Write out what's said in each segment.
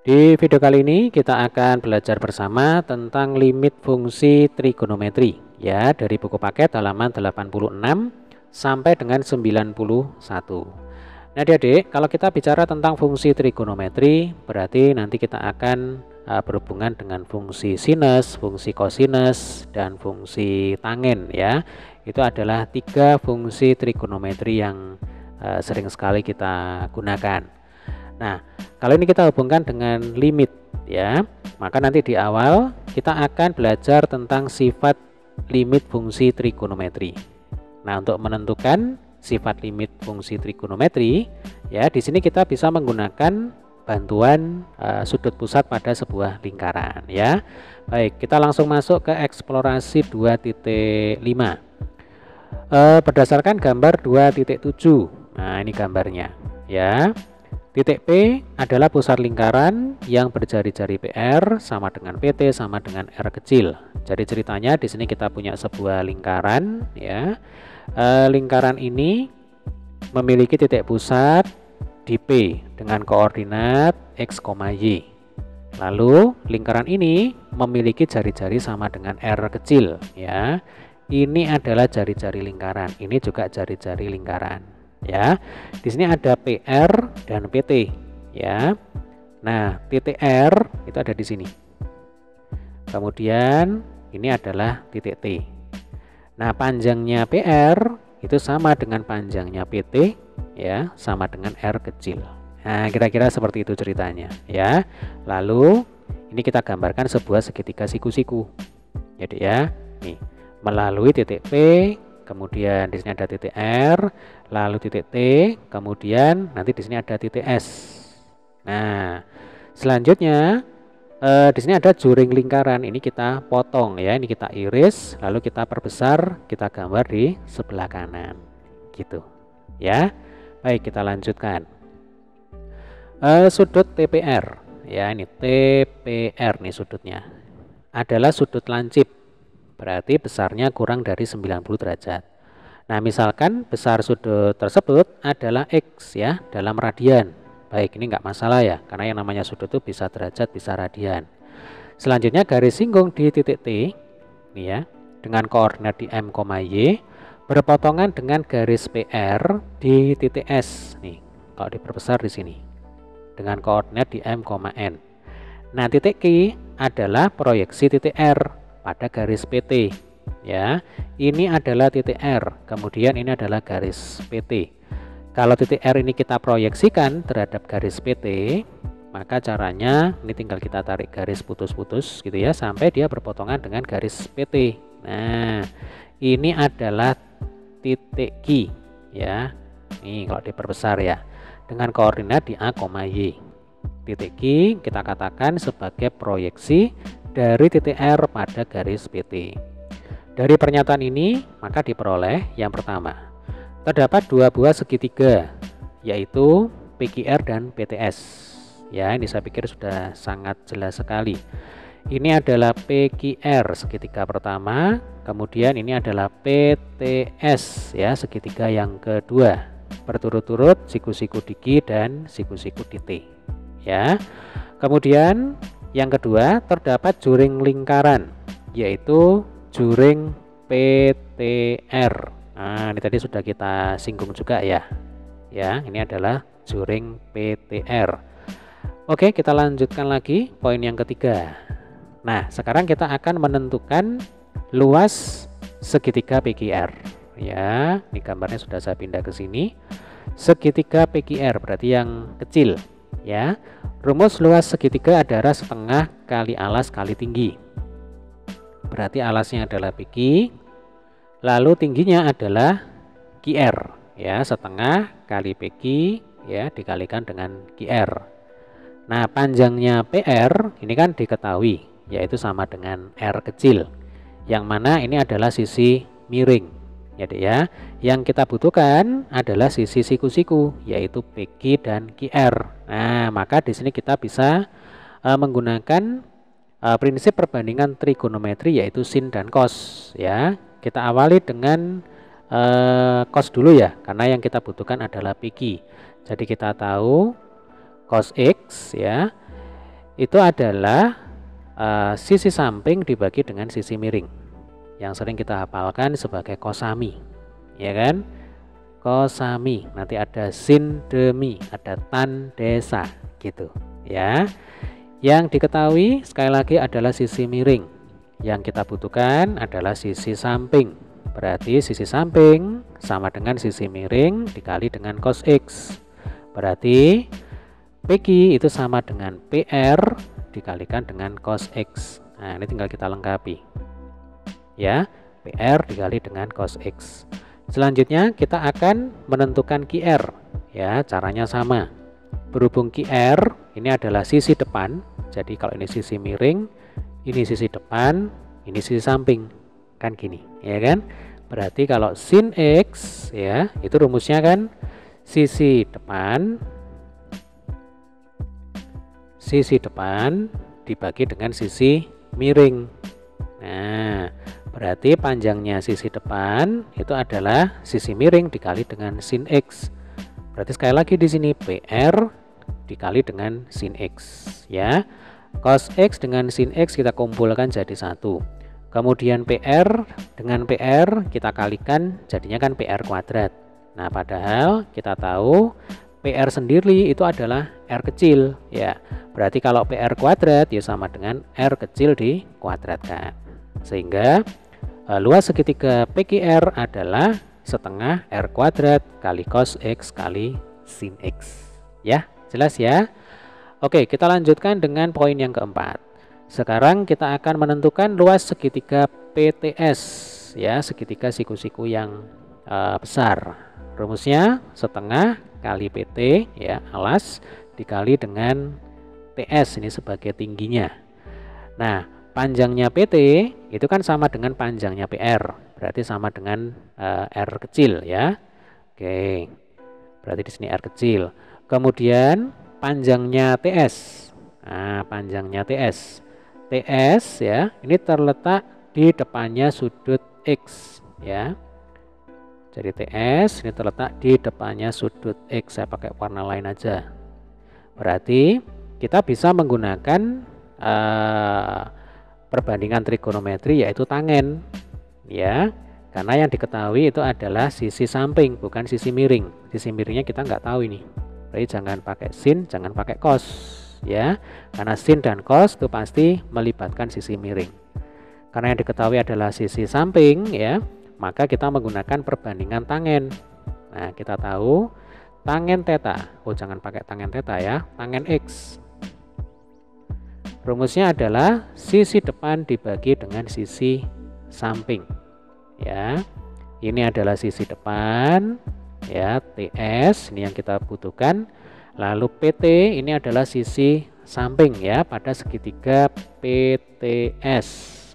Di video kali ini kita akan belajar bersama tentang limit fungsi trigonometri ya, dari buku paket halaman 86 sampai dengan 91. Nah, Adik-adik, kalau kita bicara tentang fungsi trigonometri, berarti nanti kita akan berhubungan dengan fungsi sinus, fungsi kosinus, dan fungsi tangen ya. Itu adalah 3 fungsi trigonometri yang sering sekali kita gunakan. Nah, kalau ini kita hubungkan dengan limit ya, maka nanti di awal kita akan belajar tentang sifat limit fungsi trigonometri. Nah, untuk menentukan sifat limit fungsi trigonometri ya, di sini kita bisa menggunakan bantuan sudut pusat pada sebuah lingkaran ya. Baik, kita langsung masuk ke eksplorasi 2.5. Berdasarkan gambar 2.7. Nah, ini gambarnya ya. Titik P adalah pusat lingkaran yang berjari-jari PR sama dengan PT sama dengan R kecil. Jadi ceritanya di sini kita punya sebuah lingkaran ya. Lingkaran ini memiliki titik pusat di P dengan koordinat X, Y. Lalu lingkaran ini memiliki jari-jari sama dengan R kecil ya. Ini adalah jari-jari lingkaran, ini juga jari-jari lingkaran. Ya, di sini ada PR dan PT ya. Nah, titik R itu ada di sini. Kemudian ini adalah titik T. Nah, panjangnya PR itu sama dengan panjangnya PT ya, sama dengan R kecil. Nah, kira-kira seperti itu ceritanya ya. Lalu ini kita gambarkan sebuah segitiga siku-siku. Jadi ya, nih melalui titik P, kemudian di sini ada titik R, lalu titik T, kemudian nanti di sini ada titik S. Nah, selanjutnya di sini ada juring lingkaran. Ini kita potong ya, ini kita iris, lalu kita perbesar, kita gambar di sebelah kanan, gitu. Ya, baik kita lanjutkan. Sudut TPR, ya ini TPR nih sudutnya, adalah sudut lancip. Berarti besarnya kurang dari 90 derajat. Nah, misalkan besar sudut tersebut adalah X ya, dalam radian. Baik, ini enggak masalah ya, karena yang namanya sudut itu bisa derajat, bisa radian. Selanjutnya garis singgung di titik T, nih ya, dengan koordinat di M, Y, berpotongan dengan garis PR di titik S. Nih, kalau diperbesar di sini, dengan koordinat di M, N. Nah, titik Q adalah proyeksi titik R pada garis PT ya. Ini adalah titik R, kemudian ini adalah garis PT. Kalau titik R ini kita proyeksikan terhadap garis PT, maka caranya ini tinggal kita tarik garis putus-putus gitu ya, sampai dia berpotongan dengan garis PT. Nah, ini adalah titik Q ya. Nih kalau diperbesar ya, dengan koordinat di A, Y. Titik Q kita katakan sebagai proyeksi dari titik R pada garis PT. Dari pernyataan ini maka diperoleh yang pertama, terdapat dua buah segitiga, yaitu PQR dan PTS. Ya, ini saya pikir sudah sangat jelas sekali. Ini adalah PQR segitiga pertama, kemudian ini adalah PTS ya, segitiga yang kedua. Berturut-turut siku-siku di Q dan siku-siku di T. Ya. Kemudian yang kedua, terdapat juring lingkaran, yaitu juring PTR. Nah, ini tadi sudah kita singgung juga ya. Ya, ini adalah juring PTR. Oke, kita lanjutkan lagi poin yang ketiga. Nah, sekarang kita akan menentukan luas segitiga PQR. Ya, ini gambarnya sudah saya pindah ke sini. Segitiga PQR berarti yang kecil. Ya, rumus luas segitiga adalah setengah kali alas kali tinggi. Berarti alasnya adalah PQ, lalu tingginya adalah QR. Ya, setengah kali PQ ya dikalikan dengan QR. Nah, panjangnya PR ini kan diketahui, yaitu sama dengan R kecil, yang mana ini adalah sisi miring. Jadi ya, yang kita butuhkan adalah sisi siku-siku, yaitu PQ dan QR. Nah, maka di sini kita bisa menggunakan prinsip perbandingan trigonometri, yaitu sin dan cos. Ya, kita awali dengan cos dulu ya, karena yang kita butuhkan adalah PQ. Jadi kita tahu cos X ya, itu adalah sisi samping dibagi dengan sisi miring, yang sering kita hafalkan sebagai kosami, ya kan? Kosami, nanti ada sin demi, ada tan desa gitu ya. Yang diketahui sekali lagi adalah sisi miring. Yang kita butuhkan adalah sisi samping. Berarti sisi samping sama dengan sisi miring dikali dengan cos X. Berarti PQ itu sama dengan PR dikalikan dengan cos X. Nah, ini tinggal kita lengkapi. Ya, PR dikali dengan cos X. Selanjutnya kita akan menentukan QR. Ya, caranya sama. Berhubung QR ini adalah sisi depan, jadi kalau ini sisi miring, ini sisi depan, ini sisi samping. Kan gini, ya kan? Berarti kalau sin X ya, itu rumusnya kan sisi depan dibagi dengan sisi miring. Nah, berarti panjangnya sisi depan itu adalah sisi miring dikali dengan sin X. Berarti sekali lagi di sini PR dikali dengan sin X ya. Cos X dengan sin X kita kumpulkan jadi satu. Kemudian PR dengan PR kita kalikan jadinya kan PR kuadrat. Nah, padahal kita tahu PR sendiri itu adalah R kecil ya. Berarti kalau PR kuadrat ya sama dengan R kecil dikuadratkan. Sehingga luas segitiga PQR adalah setengah R kuadrat kali cos X kali sin X. Ya, jelas ya? Oke, kita lanjutkan dengan poin yang keempat. Sekarang kita akan menentukan luas segitiga PTS ya, segitiga siku-siku yang besar. Rumusnya setengah kali PT ya, alas dikali dengan TS ini sebagai tingginya. Nah, panjangnya PT itu kan sama dengan panjangnya PR, berarti sama dengan R kecil ya. Oke, berarti di sini R kecil. Kemudian panjangnya TS. Nah, panjangnya TS ya, ini terletak di depannya sudut X ya. Jadi TS ini terletak di depannya sudut X. Saya pakai warna lain aja. Berarti kita bisa menggunakan perbandingan trigonometri yaitu tangen ya, karena yang diketahui itu adalah sisi samping bukan sisi miring. Sisi miringnya kita nggak tahu ini, berarti jangan pakai sin, jangan pakai cos ya, karena sin dan cos itu pasti melibatkan sisi miring. Karena yang diketahui adalah sisi samping ya, maka kita menggunakan perbandingan tangen. Nah, kita tahu tangen theta, oh jangan pakai tangen theta ya, tangen X. Rumusnya adalah sisi depan dibagi dengan sisi samping ya. Ini adalah sisi depan ya, TS ini yang kita butuhkan. Lalu PT ini adalah sisi samping ya pada segitiga PTS.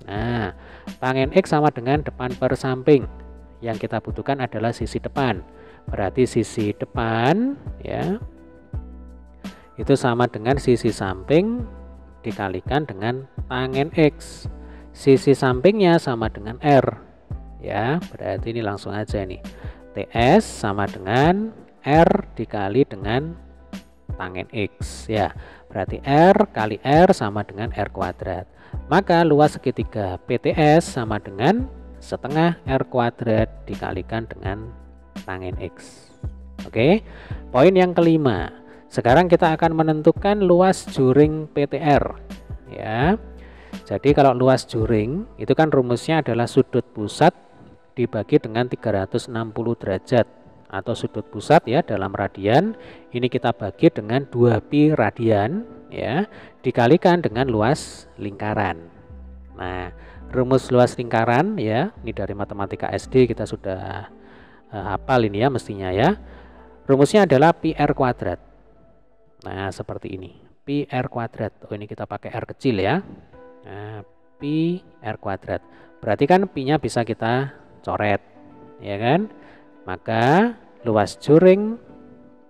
Nah, tangen X sama dengan depan per samping. Yang kita butuhkan adalah sisi depan. Berarti sisi depan ya itu sama dengan sisi samping dikalikan dengan tangen X. Sisi sampingnya sama dengan R ya, berarti ini langsung aja nih, TS sama dengan R dikali dengan tangen X ya. Berarti R kali R sama dengan R kuadrat. Maka luas segitiga PTS sama dengan setengah R kuadrat dikalikan dengan tangen X. Oke, poin yang kelima. Sekarang kita akan menentukan luas juring PTR ya. Jadi kalau luas juring itu kan rumusnya adalah sudut pusat dibagi dengan 360 derajat atau sudut pusat ya dalam radian. Ini kita bagi dengan 2pi radian ya, dikalikan dengan luas lingkaran. Nah, rumus luas lingkaran ya, ini dari matematika SD kita sudah hafal ini ya mestinya ya. Rumusnya adalah pi R kuadrat. Nah, seperti ini, pi R kuadrat. Oh, ini kita pakai R kecil ya. Nah, pi R kuadrat. Berarti kan pi-nya bisa kita coret, ya kan? Maka luas juring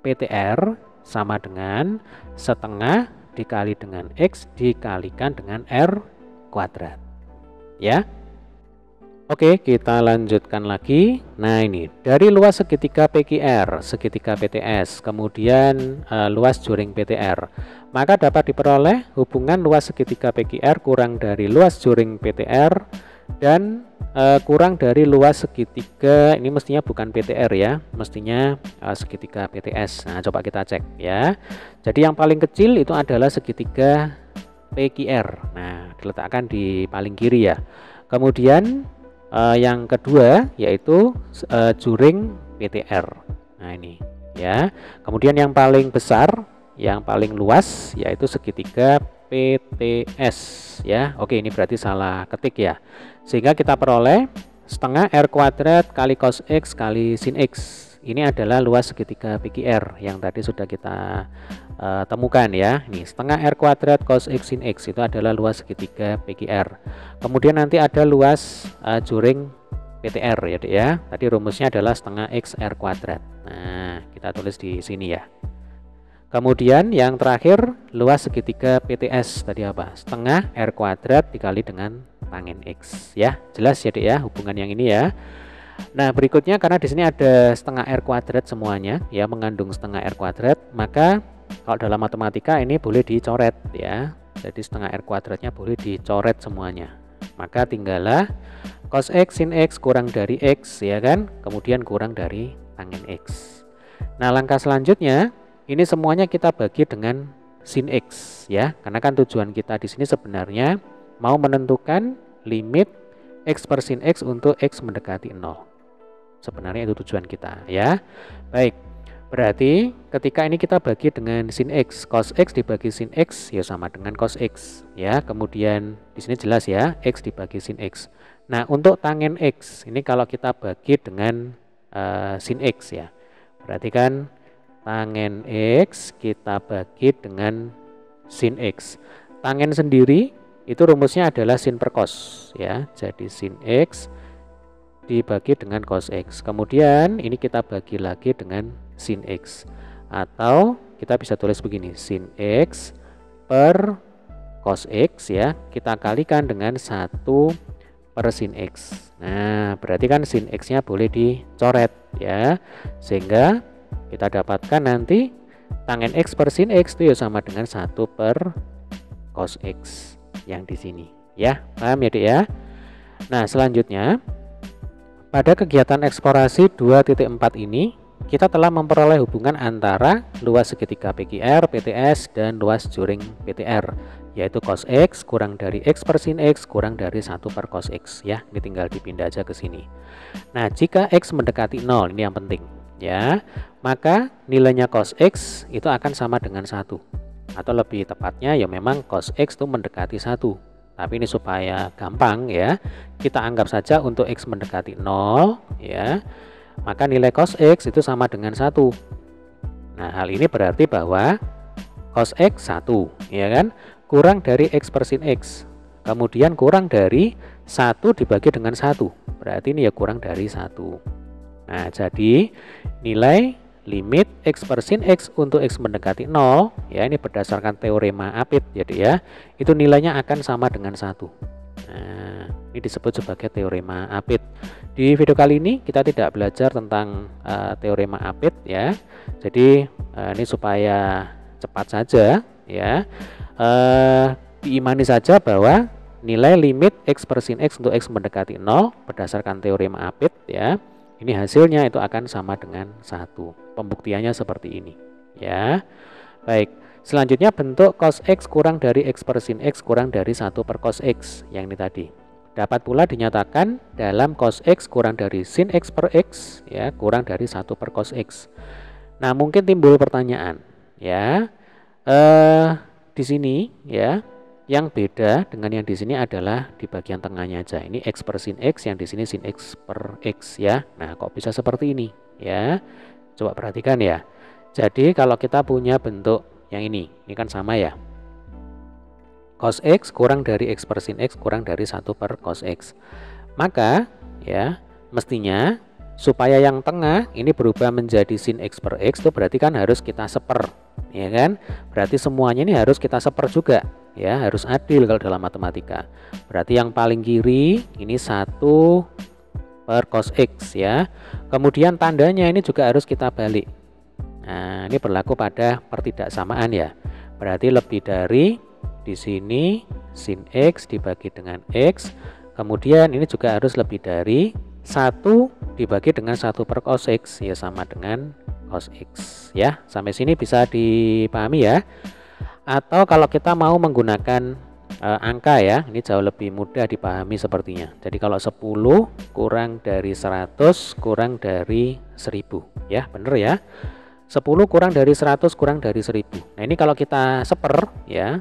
PTR sama dengan setengah dikali dengan X dikalikan dengan R kuadrat. Ya. Oke, kita lanjutkan lagi. Nah, ini dari luas segitiga PQR, segitiga PTS, kemudian luas juring PTR. maka dapat diperoleh hubungan luas segitiga PQR kurang dari luas juring PTR dan kurang dari luas segitiga, ini mestinya bukan PTR ya, mestinya segitiga PTS. Nah, coba kita cek ya. Jadi yang paling kecil itu adalah segitiga PQR. Nah, diletakkan di paling kiri ya. Kemudian yang kedua yaitu juring PTR. Nah, ini ya. Kemudian yang paling besar, yang paling luas yaitu segitiga PTS ya. Oke, ini berarti salah ketik ya. Sehingga kita peroleh setengah R kuadrat kali cos X kali sin X. Ini adalah luas segitiga PQR yang tadi sudah kita temukan ya. Ini setengah R kuadrat cos X sin X itu adalah luas segitiga PQR. Kemudian nanti ada luas juring PTR ya Dek ya. Tadi rumusnya adalah setengah X R kuadrat. Nah, kita tulis di sini ya. Kemudian yang terakhir luas segitiga PTS tadi apa? Setengah R kuadrat dikali dengan tangen X ya. Jelas ya Dek ya hubungan yang ini ya. Nah, berikutnya karena di sini ada setengah R kuadrat semuanya ya, mengandung setengah R kuadrat, maka kalau dalam matematika ini boleh dicoret ya. Jadi setengah R kuadratnya boleh dicoret semuanya. Maka tinggallah cos X sin X kurang dari X ya kan, kemudian kurang dari tangen X. Nah, langkah selanjutnya ini semuanya kita bagi dengan sin X ya, karena kan tujuan kita di sini sebenarnya mau menentukan limit X per sin X untuk X mendekati 0. Sebenarnya itu tujuan kita ya. Baik, berarti ketika ini kita bagi dengan sin X, cos X dibagi sin X ya sama dengan cos X ya. Kemudian di sini jelas ya, X dibagi sin X. Nah, untuk tangen X ini kalau kita bagi dengan sin X ya, berarti kan tangen X kita bagi dengan sin X. Tangen sendiri itu rumusnya adalah sin per cos ya. Jadi sin X dibagi dengan cos X. Kemudian ini kita bagi lagi dengan sin X. Atau kita bisa tulis begini, sin X per cos X ya, kita kalikan dengan 1 per sin X. Nah, berarti kan sin X-nya boleh dicoret ya. Sehingga kita dapatkan nanti tangen X per sin X itu ya sama dengan 1 per cos X yang di sini ya. Paham ya Dek ya? Nah, selanjutnya pada kegiatan eksplorasi 2.4 ini kita telah memperoleh hubungan antara luas segitiga PQR, PTS dan luas juring PTR, yaitu cos X kurang dari X per sin X kurang dari 1 per cos X ya. Ini tinggal dipindah aja ke sini. Nah, jika X mendekati 0, ini yang penting ya, maka nilainya cos X itu akan sama dengan 1, atau lebih tepatnya ya memang cos X itu mendekati 1. Tapi ini supaya gampang ya, kita anggap saja untuk X mendekati 0 ya, maka nilai cos X itu sama dengan 1. Nah, hal ini berarti bahwa cos X 1 ya kan, kurang dari X per sin X, kemudian kurang dari 1 dibagi dengan 1, berarti ini ya kurang dari 1. Nah, jadi nilai limit X per sin X untuk X mendekati 0 ya, ini berdasarkan teorema Apit jadi ya, itu nilainya akan sama dengan 1. Nah, ini disebut sebagai teorema Apit. Di video kali ini kita tidak belajar tentang teorema Apit ya. Jadi ini supaya cepat saja ya, diimani saja bahwa nilai limit X per sin X untuk X mendekati 0 berdasarkan teorema Apit ya, ini hasilnya itu akan sama dengan 1. Pembuktiannya seperti ini ya. Baik, selanjutnya bentuk cos X kurang dari X per sin X kurang dari 1 per cos X yang ini tadi dapat pula dinyatakan dalam cos X kurang dari sin X per X ya, kurang dari 1 per cos X. Nah, mungkin timbul pertanyaan ya, di sini ya, yang beda dengan yang di sini adalah di bagian tengahnya aja. Ini X per sin X, yang di sini sin X per X ya. Nah, kok bisa seperti ini ya? Coba perhatikan ya. Jadi kalau kita punya bentuk yang ini kan sama ya. Cos X kurang dari X per sin X kurang dari 1 per cos X. Maka ya, mestinya supaya yang tengah ini berubah menjadi sin X per X itu berarti kan harus kita seper ya kan? Berarti semuanya ini harus kita seper juga ya, harus adil kalau dalam matematika. Berarti yang paling kiri ini 1 per cos X ya. Kemudian tandanya ini juga harus kita balik. Nah, ini berlaku pada pertidaksamaan ya. Berarti lebih dari di sini sin X dibagi dengan X. Kemudian ini juga harus lebih dari 1 dibagi dengan 1 per cos X, ya sama dengan cos X. Ya, sampai sini bisa dipahami ya. Atau kalau kita mau menggunakan angka ya, ini jauh lebih mudah dipahami sepertinya. Jadi kalau 10 kurang dari 100 kurang dari 1000, ya bener ya. 10 kurang dari 100 kurang dari 1000. Nah ini kalau kita seper ya,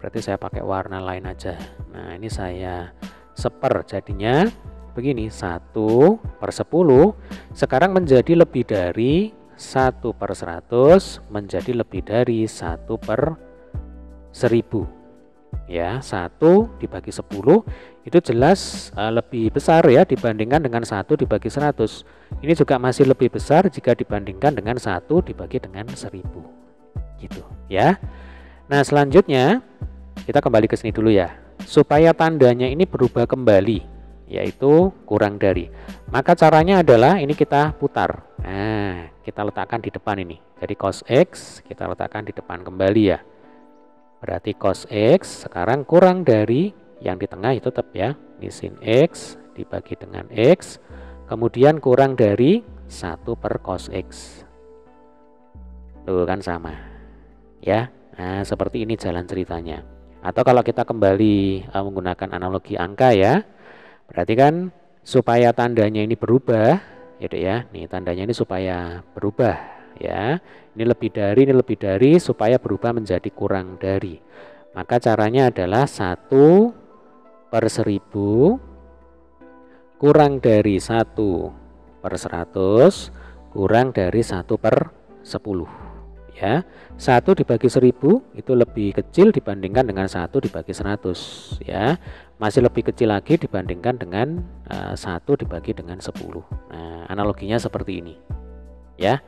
berarti saya pakai warna lain aja. Nah ini saya seper, jadinya begini, 1 per 10 sekarang menjadi lebih dari 1 per 100 menjadi lebih dari 1 per 1000. Ya, 1 dibagi 10 itu jelas lebih besar ya dibandingkan dengan 1 dibagi 100. Ini juga masih lebih besar jika dibandingkan dengan 1 dibagi dengan 1000. Gitu ya. Nah, selanjutnya kita kembali ke sini dulu ya. Supaya tandanya ini berubah kembali, yaitu kurang dari. Maka caranya adalah ini kita putar. Nah, kita letakkan di depan ini. Jadi cos X kita letakkan di depan kembali ya. Berarti cos X sekarang kurang dari yang di tengah itu tetap ya. Ini sin X dibagi dengan X. Kemudian kurang dari 1 per cos X. Tuh kan sama. Ya. Nah seperti ini jalan ceritanya. Atau kalau kita kembali menggunakan analogi angka ya. Berarti kan supaya tandanya ini berubah. Gitu ya. Nih tandanya ini supaya berubah. Ya, ini lebih dari supaya berubah menjadi kurang dari. Maka caranya adalah 1 per 1000 kurang dari 1 per 100 kurang dari 1 per 10. Ya, 1 dibagi 1000 itu lebih kecil dibandingkan dengan 1 dibagi 100. Ya, masih lebih kecil lagi dibandingkan dengan 1 dibagi dengan 10. Nah, analoginya seperti ini. Ya.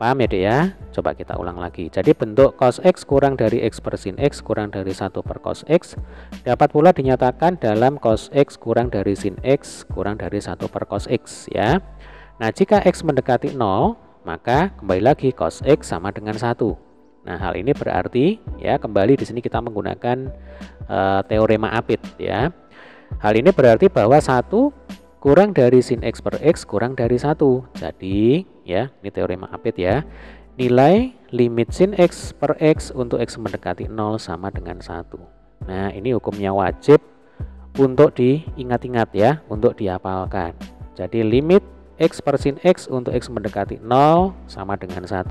Paham ya dek ya? Coba kita ulang lagi. Jadi bentuk cos X kurang dari X per sin X kurang dari 1 per cos X dapat pula dinyatakan dalam cos X kurang dari sin X kurang dari 1 per cos X ya. Nah jika X mendekati 0 maka kembali lagi cos X sama dengan 1. Nah hal ini berarti ya kembali di sini kita menggunakan teorema Apit ya. Hal ini berarti bahwa 1 kurang dari sin X per X kurang dari 1. Jadi ya ini teorema Apit ya, nilai limit sin X per X untuk X mendekati 0 sama dengan 1. Nah ini hukumnya wajib untuk diingat-ingat ya, untuk dihafalkan. Jadi limit X per sin X untuk X mendekati 0 sama dengan 1.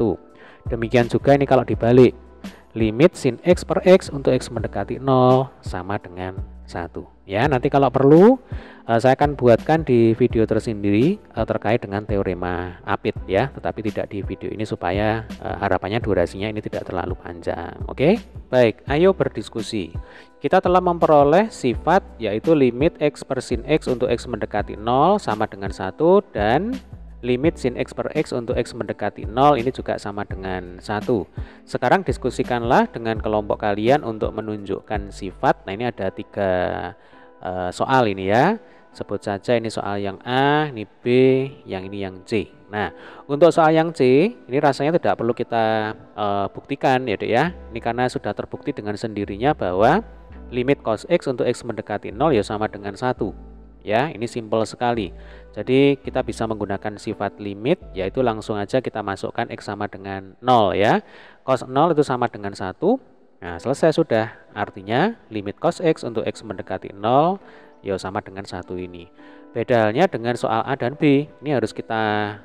Demikian juga ini kalau dibalik, limit sin X per X untuk X mendekati 0 sama dengan 1. Ya nanti kalau perlu saya akan buatkan di video tersendiri terkait dengan teorema Apit ya, tetapi tidak di video ini supaya harapannya durasinya ini tidak terlalu panjang. Oke, baik, ayo berdiskusi. Kita telah memperoleh sifat yaitu limit X per sin X untuk X mendekati 0 sama dengan 1 dan limit sin X per X untuk X mendekati 0 ini juga sama dengan 1. Sekarang diskusikanlah dengan kelompok kalian untuk menunjukkan sifat. Nah ini ada 3 soal ini ya. Sebut saja ini soal yang A, ini B, yang ini yang C. Nah, untuk soal yang C, ini rasanya tidak perlu kita buktikan ya dek ya. Ini karena sudah terbukti dengan sendirinya bahwa limit cos X untuk X mendekati 0 ya sama dengan 1. Ya, ini simpel sekali. Jadi kita bisa menggunakan sifat limit, yaitu langsung aja kita masukkan X sama dengan 0 ya. Cos 0 itu sama dengan 1. Nah, selesai sudah. Artinya limit cos X untuk X mendekati 0 ya sama dengan 1 ini. Beda halnya dengan soal A dan B. Ini harus kita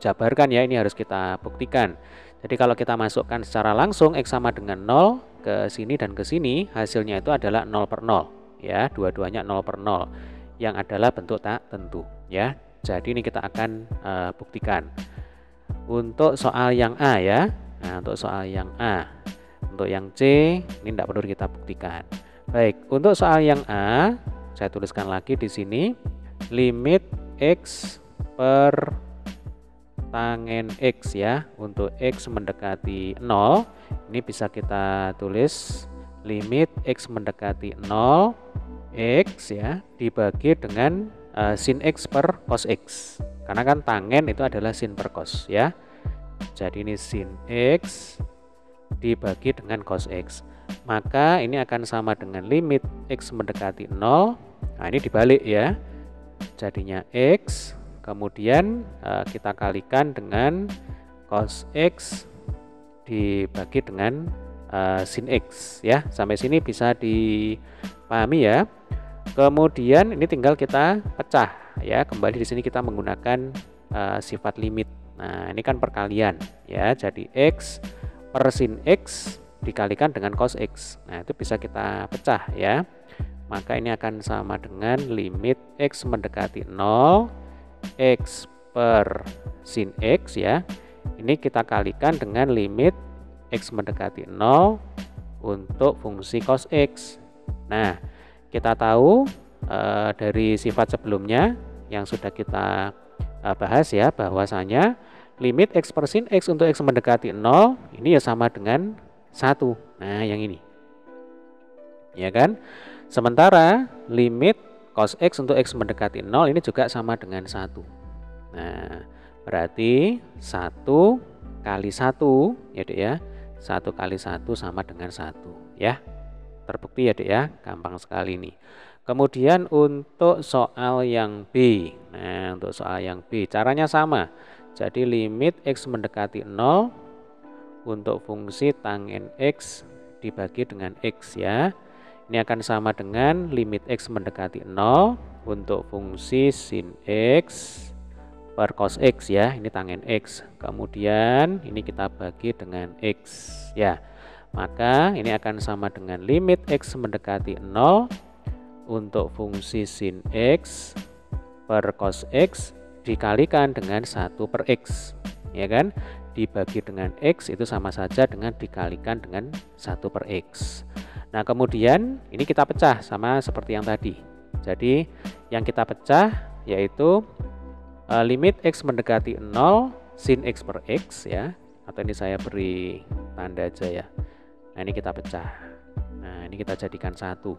jabarkan ya, ini harus kita buktikan. Jadi kalau kita masukkan secara langsung X sama dengan 0 ke sini dan ke sini, hasilnya itu adalah 0 per 0 ya, dua-duanya 0 per 0 yang adalah bentuk tak tentu ya. Jadi ini kita akan buktikan. Untuk soal yang A ya. Nah, untuk soal yang A. Untuk yang C ini tidak perlu kita buktikan. Baik, untuk soal yang A, saya tuliskan lagi di sini limit X per tangen X ya. Untuk X mendekati 0, ini bisa kita tulis limit X mendekati 0 X ya dibagi dengan sin X per cos X. Karena kan tangen itu adalah sin per cos ya. Jadi ini sin X dibagi dengan cos X. Maka ini akan sama dengan limit X mendekati 0. Nah, ini dibalik ya. Jadinya X, kemudian kita kalikan dengan cos X dibagi dengan sin X ya. Sampai sini bisa dipahami ya. Kemudian ini tinggal kita pecah ya. Kembali di sini kita menggunakan sifat limit. Nah, ini kan perkalian ya. Jadi X per sin X dikalikan dengan cos X. Nah, itu bisa kita pecah ya. Maka ini akan sama dengan limit X mendekati 0 X per sin X ya. Ini kita kalikan dengan limit X mendekati 0 untuk fungsi cos X. Nah, kita tahu dari sifat sebelumnya yang sudah kita bahas ya, bahwasanya limit X per sin X untuk X mendekati 0 ini ya sama dengan 1. Nah, yang ini ya kan. Sementara limit cos X untuk X mendekati 0 ini juga sama dengan 1. Nah, berarti 1 kali 1 ya Dek ya. 1 kali 1 sama dengan 1 ya. Terbukti ya Dek ya, gampang sekali nih. Kemudian untuk soal yang B. Nah, untuk soal yang B caranya sama. Jadi limit X mendekati 0 untuk fungsi tangen X dibagi dengan X ya. Ini akan sama dengan limit X mendekati 0 untuk fungsi sin X per cos X ya. Ini tangen X. Kemudian ini kita bagi dengan X ya. Maka ini akan sama dengan limit X mendekati 0 untuk fungsi sin X per cos X dikalikan dengan 1 per X ya kan, dibagi dengan X itu sama saja dengan dikalikan dengan 1 per X. Nah, kemudian ini kita pecah sama seperti yang tadi. Jadi yang kita pecah yaitu limit X mendekati 0 sin X per X ya, atau ini saya beri tanda aja ya. Nah, ini kita pecah. Nah, ini kita jadikan 1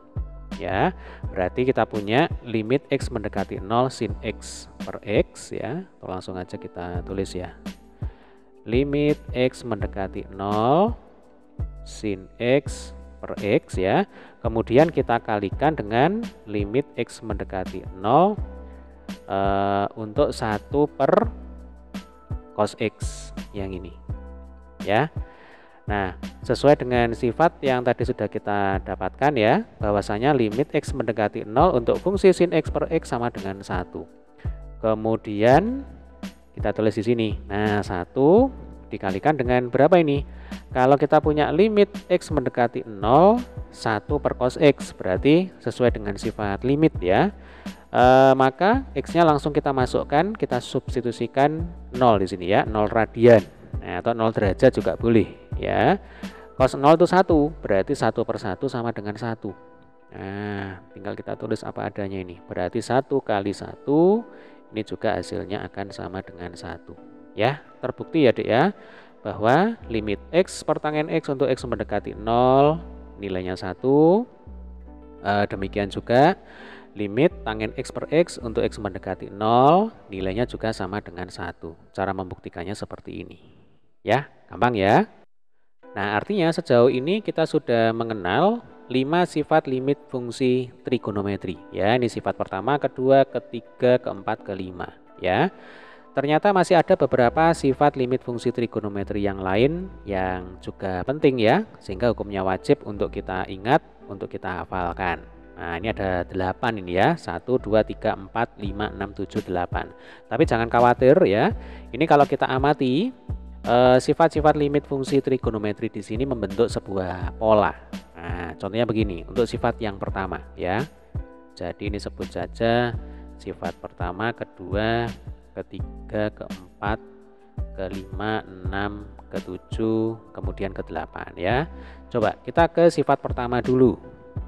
ya. Berarti kita punya limit X mendekati 0 sin X per X ya. Atau langsung aja kita tulis ya. Limit X mendekati 0 sin X per X ya. Kemudian kita kalikan dengan limit X mendekati 0 untuk 1 per cos X yang ini ya. Nah, sesuai dengan sifat yang tadi sudah kita dapatkan ya, bahwasanya limit X mendekati 0 untuk fungsi sin X per X sama dengan 1. Kemudian kita tulis di sini. Nah, 1 dikalikan dengan berapa ini? Kalau kita punya limit X mendekati 0, 1 per cos X, berarti sesuai dengan sifat limit ya. Maka X-nya langsung kita masukkan, kita substitusikan 0 di sini ya, 0 radian. Nah, atau 0 derajat juga boleh ya. Cos 0 itu 1, berarti 1 per 1 sama dengan 1. Nah, tinggal kita tulis apa adanya ini. Berarti 1 kali 1 ini juga hasilnya akan sama dengan 1 ya. Terbukti ya Dek ya, bahwa limit X per tangen X untuk X mendekati 0 nilainya 1. Demikian juga limit tangen X per X untuk X mendekati 0 nilainya juga sama dengan 1. Cara membuktikannya seperti ini ya, gampang ya. Nah, artinya sejauh ini kita sudah mengenal 5 sifat limit fungsi trigonometri ya. Ini sifat pertama, kedua, ketiga, keempat, kelima ya. Ternyata masih ada beberapa sifat limit fungsi trigonometri yang lain yang juga penting ya, sehingga hukumnya wajib untuk kita ingat, untuk kita hafalkan. Nah, ini ada 8 ini ya. 1, 2, 3, 4, 5, 6, 7, 8. Tapi jangan khawatir ya. Ini kalau kita amati sifat-sifat limit fungsi trigonometri di sini membentuk sebuah pola. Nah, contohnya begini untuk sifat yang pertama ya. Jadi ini sebut saja sifat pertama, kedua, ketiga, keempat, kelima, 6, ketujuh, kemudian ke-8 ya. Coba kita ke sifat pertama dulu.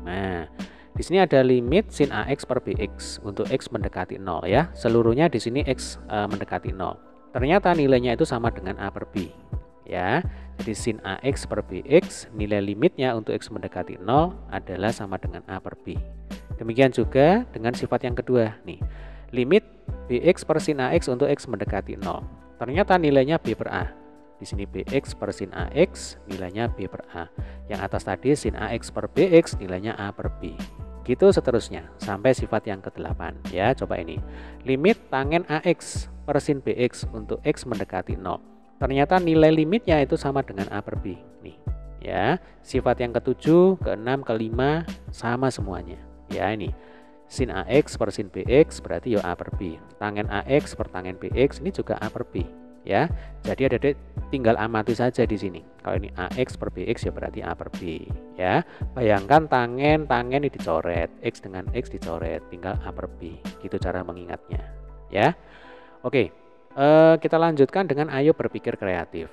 Nah, di sini ada limit sin AX per BX untuk X mendekati 0 ya. Seluruhnya di sini X mendekati 0. Ternyata nilainya itu sama dengan A per B ya. Jadi sin AX per BX nilai limitnya untuk X mendekati 0 adalah sama dengan A per B. Demikian juga dengan sifat yang kedua nih. Limit BX per sin AX untuk X mendekati 0. Ternyata nilainya B per A. Di sini BX per sin AX nilainya B per A. Yang atas tadi sin AX per BX nilainya A per B. Gitu seterusnya sampai sifat yang ke-8 ya. Coba ini. Limit tangen AX per sin BX untuk X mendekati 0. Ternyata nilai limitnya itu sama dengan A per B. Nih ya. Sifat yang ke-7, ke-6, ke-5 sama semuanya. Ya ini. Sin AX per sin BX berarti ya A per B. Tangen AX per tangen BX ini juga A per B. Ya, jadi adik-adik tinggal amati saja di sini. Kalau ini AX per BX ya berarti A per B. Ya, bayangkan tangen ini dicoret, X dengan X dicoret, tinggal A per B. Gitu cara mengingatnya. Ya, oke. Kita lanjutkan dengan ayo berpikir kreatif.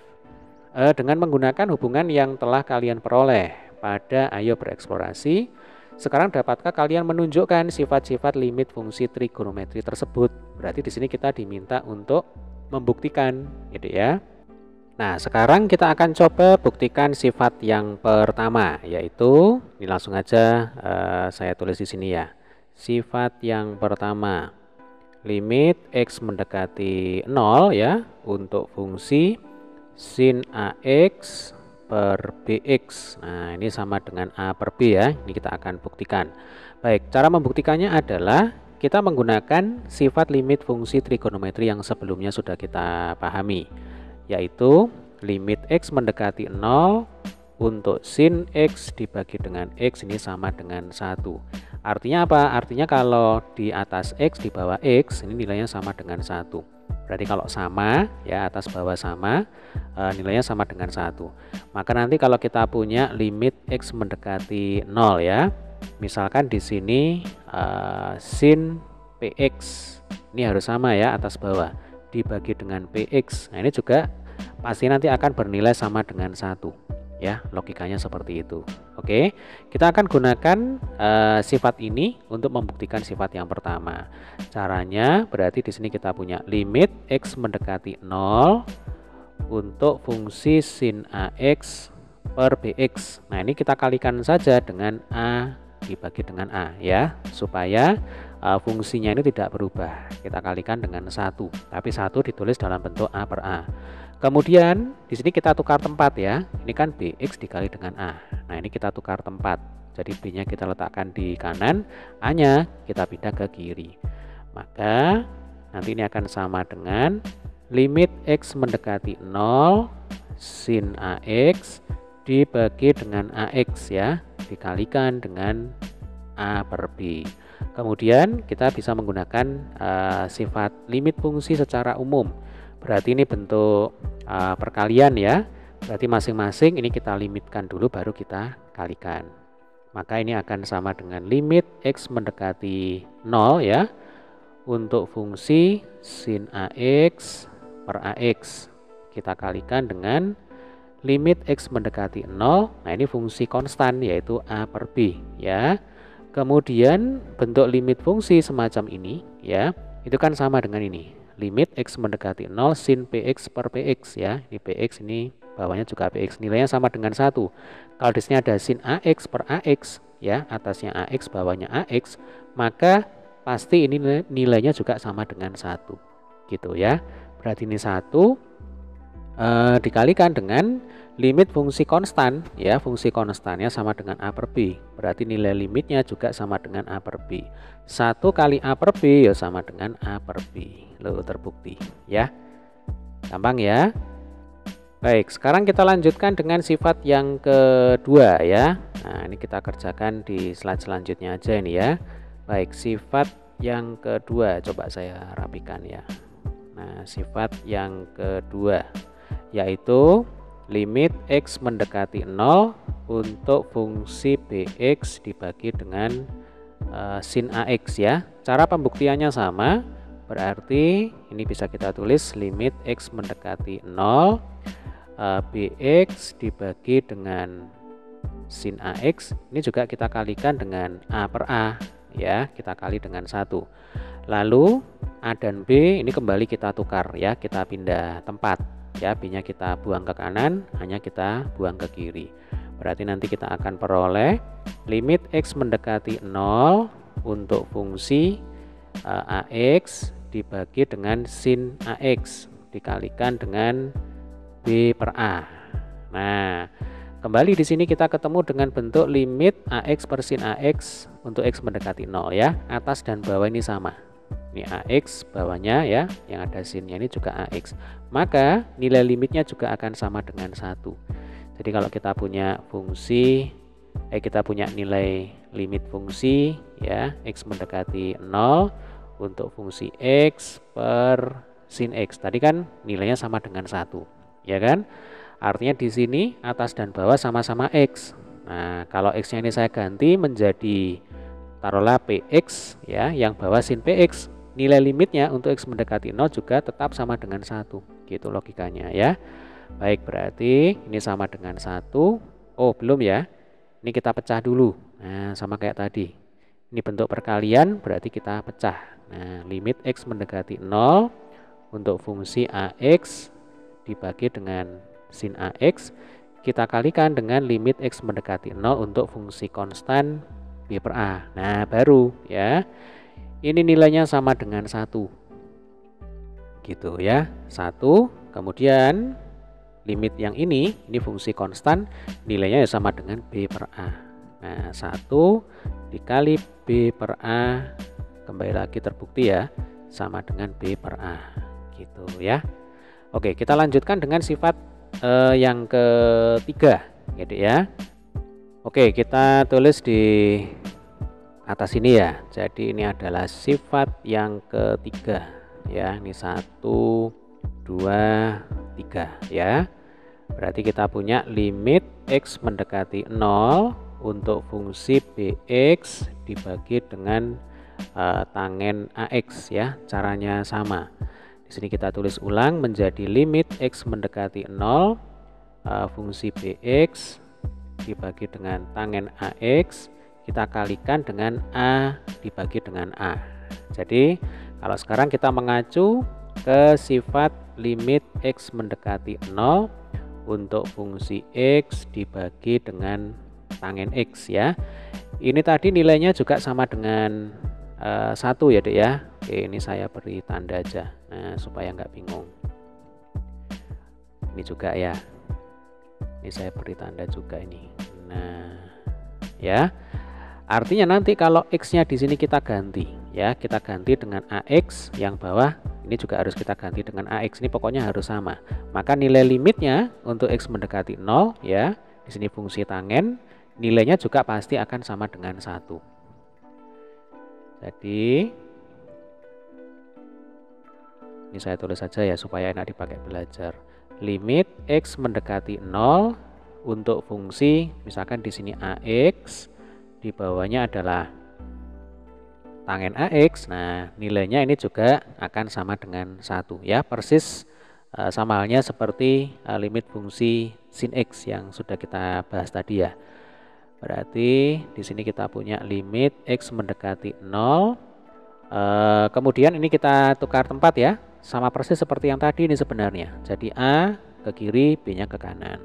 Dengan menggunakan hubungan yang telah kalian peroleh pada ayo bereksplorasi. Sekarang dapatkah kalian menunjukkan sifat-sifat limit fungsi trigonometri tersebut? Berarti di sini kita diminta untuk membuktikan, gitu ya. Nah, sekarang kita akan coba buktikan sifat yang pertama, yaitu ini langsung aja saya tulis di sini ya. Sifat yang pertama, limit X mendekati 0 ya untuk fungsi sin AX per BX. Nah, ini sama dengan A per B ya. Ini kita akan buktikan. Baik, cara membuktikannya adalah kita menggunakan sifat limit fungsi trigonometri yang sebelumnya sudah kita pahami, yaitu limit X mendekati 0 untuk sin X dibagi dengan X ini sama dengan 1. Artinya apa? Artinya kalau di atas X di bawah X ini nilainya sama dengan 1. Berarti kalau sama ya, atas bawah sama, nilainya sama dengan 1. Maka nanti kalau kita punya limit X mendekati 0 ya, misalkan di sini sin PX ini harus sama ya, atas bawah dibagi dengan PX. Nah, ini juga pasti nanti akan bernilai sama dengan 1 ya, logikanya seperti itu. Oke, kita akan gunakan sifat ini untuk membuktikan sifat yang pertama. Caranya berarti di sini kita punya limit X mendekati 0 untuk fungsi sin AX per BX. Nah, ini kita kalikan saja dengan A dibagi dengan A ya, supaya fungsinya ini tidak berubah. Kita kalikan dengan 1, tapi 1 ditulis dalam bentuk A per A. Kemudian di sini kita tukar tempat ya. Ini kan BX dikali dengan A. Nah, ini kita tukar tempat. Jadi B-nya kita letakkan di kanan, A-nya kita pindah ke kiri. Maka nanti ini akan sama dengan limit X mendekati 0 sin AX dibagi dengan AX ya, dikalikan dengan A per B. Kemudian kita bisa menggunakan sifat limit fungsi secara umum. Berarti ini bentuk perkalian ya. Berarti masing-masing ini kita limitkan dulu baru kita kalikan. Maka ini akan sama dengan limit X mendekati 0 ya untuk fungsi sin AX per AX. Kita kalikan dengan limit X mendekati 0. Nah, ini fungsi konstan yaitu A per B ya. Kemudian bentuk limit fungsi semacam ini ya, itu kan sama dengan ini. Limit X mendekati 0 sin PX per PX ya. Ini PX, ini bawahnya juga PX. Nilainya sama dengan 1. Kalau di sini ada sin AX per AX ya, atasnya AX, bawahnya AX, maka pasti ini nilainya juga sama dengan 1. Gitu ya. Berarti ini 1 dikalikan dengan limit fungsi konstan ya, fungsi konstannya sama dengan A per B, berarti nilai limitnya juga sama dengan A per B. 1 kali A per B ya sama dengan A per B. Loh, terbukti ya, gampang ya. Baik, sekarang kita lanjutkan dengan sifat yang kedua ya. Nah, ini kita kerjakan di slide selanjutnya aja ini ya. Baik, sifat yang kedua coba saya rapikan ya. Nah, sifat yang kedua yaitu limit X mendekati 0 untuk fungsi BX dibagi dengan sin AX ya. Cara pembuktiannya sama, berarti ini bisa kita tulis limit X mendekati 0 BX dibagi dengan sin AX. Ini juga kita kalikan dengan A per A ya, kita kali dengan 1. Lalu A dan B ini kembali kita tukar ya, kita pindah tempat ya, B-nya kita buang ke kanan, A-nya kita buang ke kiri. Berarti nanti kita akan peroleh limit X mendekati 0 untuk fungsi AX dibagi dengan sin AX dikalikan dengan B per A. Nah, kembali di sini kita ketemu dengan bentuk limit AX per sin AX untuk X mendekati 0 ya. Atas dan bawah ini sama. Ini AX, bawahnya ya, yang ada sinnya ini juga AX. Maka nilai limitnya juga akan sama dengan 1. Jadi kalau kita punya fungsi, kita punya nilai limit fungsi ya, X mendekati 0 untuk fungsi X per sin X. Tadi kan nilainya sama dengan 1, ya kan? Artinya di sini atas dan bawah sama-sama X. Nah, kalau X-nya ini saya ganti menjadi taruhlah PX ya, yang bawah sin PX. Nilai limitnya untuk X mendekati 0 juga tetap sama dengan 1. Gitu logikanya ya. Baik, berarti ini sama dengan 1. Oh, belum ya. Ini kita pecah dulu. Nah, sama kayak tadi. Ini bentuk perkalian, berarti kita pecah. Nah, limit X mendekati 0 untuk fungsi AX dibagi dengan sin AX, kita kalikan dengan limit X mendekati 0 untuk fungsi konstan B per A. Nah, baru ya. Ini nilainya sama dengan 1. Gitu ya. 1, kemudian limit yang ini fungsi konstan, nilainya ya sama dengan B per A. Nah, 1 dikali B per A, kembali lagi terbukti ya, sama dengan B per A. Gitu ya. Oke, kita lanjutkan dengan sifat yang ketiga, gitu ya. Oke, kita tulis di atas ini ya. Jadi ini adalah sifat yang ketiga ya. Ini 1, 2, 3 ya. Berarti kita punya limit X mendekati 0 untuk fungsi BX dibagi dengan tangen AX ya. Caranya sama. Di sini kita tulis ulang menjadi limit X mendekati 0 fungsi BX dibagi dengan tangen AX, kita kalikan dengan A dibagi dengan A. Jadi kalau sekarang kita mengacu ke sifat limit X mendekati 0 untuk fungsi X dibagi dengan tangen X ya. Ini tadi nilainya juga sama dengan 1 ya Dek ya. Oke, ini saya beri tanda aja supaya nggak bingung. Ini juga ya. Ini saya beri tanda juga ini. Nah, ya. Artinya nanti kalau X-nya di sini kita ganti ya, kita ganti dengan AX, yang bawah ini juga harus kita ganti dengan AX, ini pokoknya harus sama. Maka nilai limitnya untuk X mendekati 0 ya, di sini fungsi tangen, nilainya juga pasti akan sama dengan 1. Jadi ini saya tulis saja ya supaya enak dipakai belajar. Limit X mendekati 0 untuk fungsi misalkan di sini AX, di bawahnya adalah tangen AX. Nah, nilainya ini juga akan sama dengan 1 ya, persis sama halnya seperti limit fungsi sin X yang sudah kita bahas tadi ya. Berarti di sini kita punya limit X mendekati 0. Kemudian ini kita tukar tempat ya, sama persis seperti yang tadi ini sebenarnya. Jadi A ke kiri, B-nya ke kanan.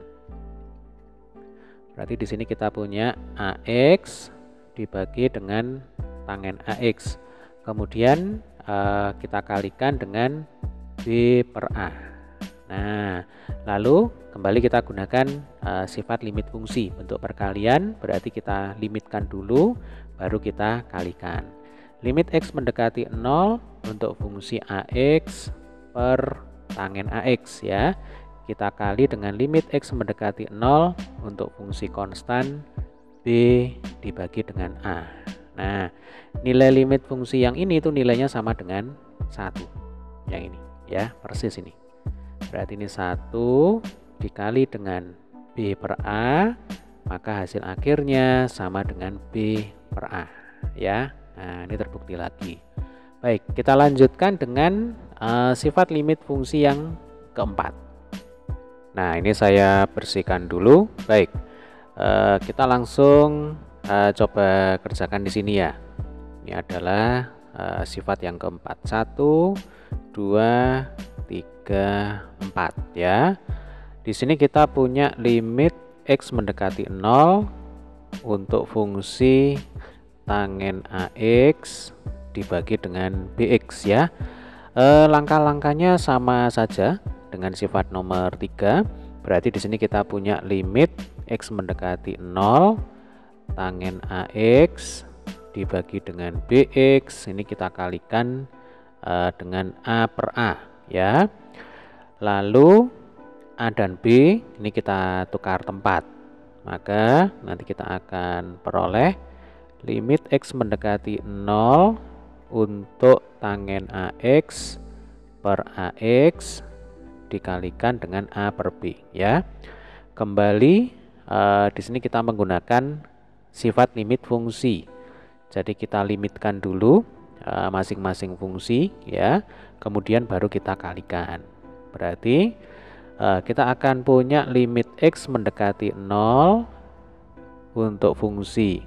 Berarti di sini kita punya AX dibagi dengan tangen AX. Kemudian kita kalikan dengan B per A. Nah, lalu kembali kita gunakan sifat limit fungsi bentuk perkalian. Berarti kita limitkan dulu, baru kita kalikan. Limit X mendekati 0 untuk fungsi AX per tangen AX ya. Kita kali dengan limit X mendekati 0 untuk fungsi konstan B dibagi dengan A. Nah, nilai limit fungsi yang ini itu nilainya sama dengan 1. Yang ini ya, persis ini. Berarti ini 1 dikali dengan B per A, maka hasil akhirnya sama dengan B per A ya. Nah, ini terbukti lagi. Baik, kita lanjutkan dengan sifat limit fungsi yang keempat. Nah, ini saya bersihkan dulu. Baik, kita langsung coba kerjakan di sini ya. Ini adalah sifat yang keempat. 1, 2, 3, 4 ya. Di sini kita punya limit X mendekati 0 untuk fungsi tangen AX dibagi dengan BX ya. Langkah-langkahnya sama saja. dengan sifat nomor 3. Berarti di sini kita punya limit X mendekati 0 tangen AX dibagi dengan BX. Ini kita kalikan dengan A per A ya. Lalu A dan B ini kita tukar tempat. Maka nanti kita akan peroleh limit X mendekati 0 untuk tangen AX per AX dikalikan dengan A per B ya. Kembali di sini kita menggunakan sifat limit fungsi. Jadi kita limitkan dulu masing-masing fungsi ya. Kemudian baru kita kalikan. Berarti kita akan punya limit X mendekati 0 untuk fungsi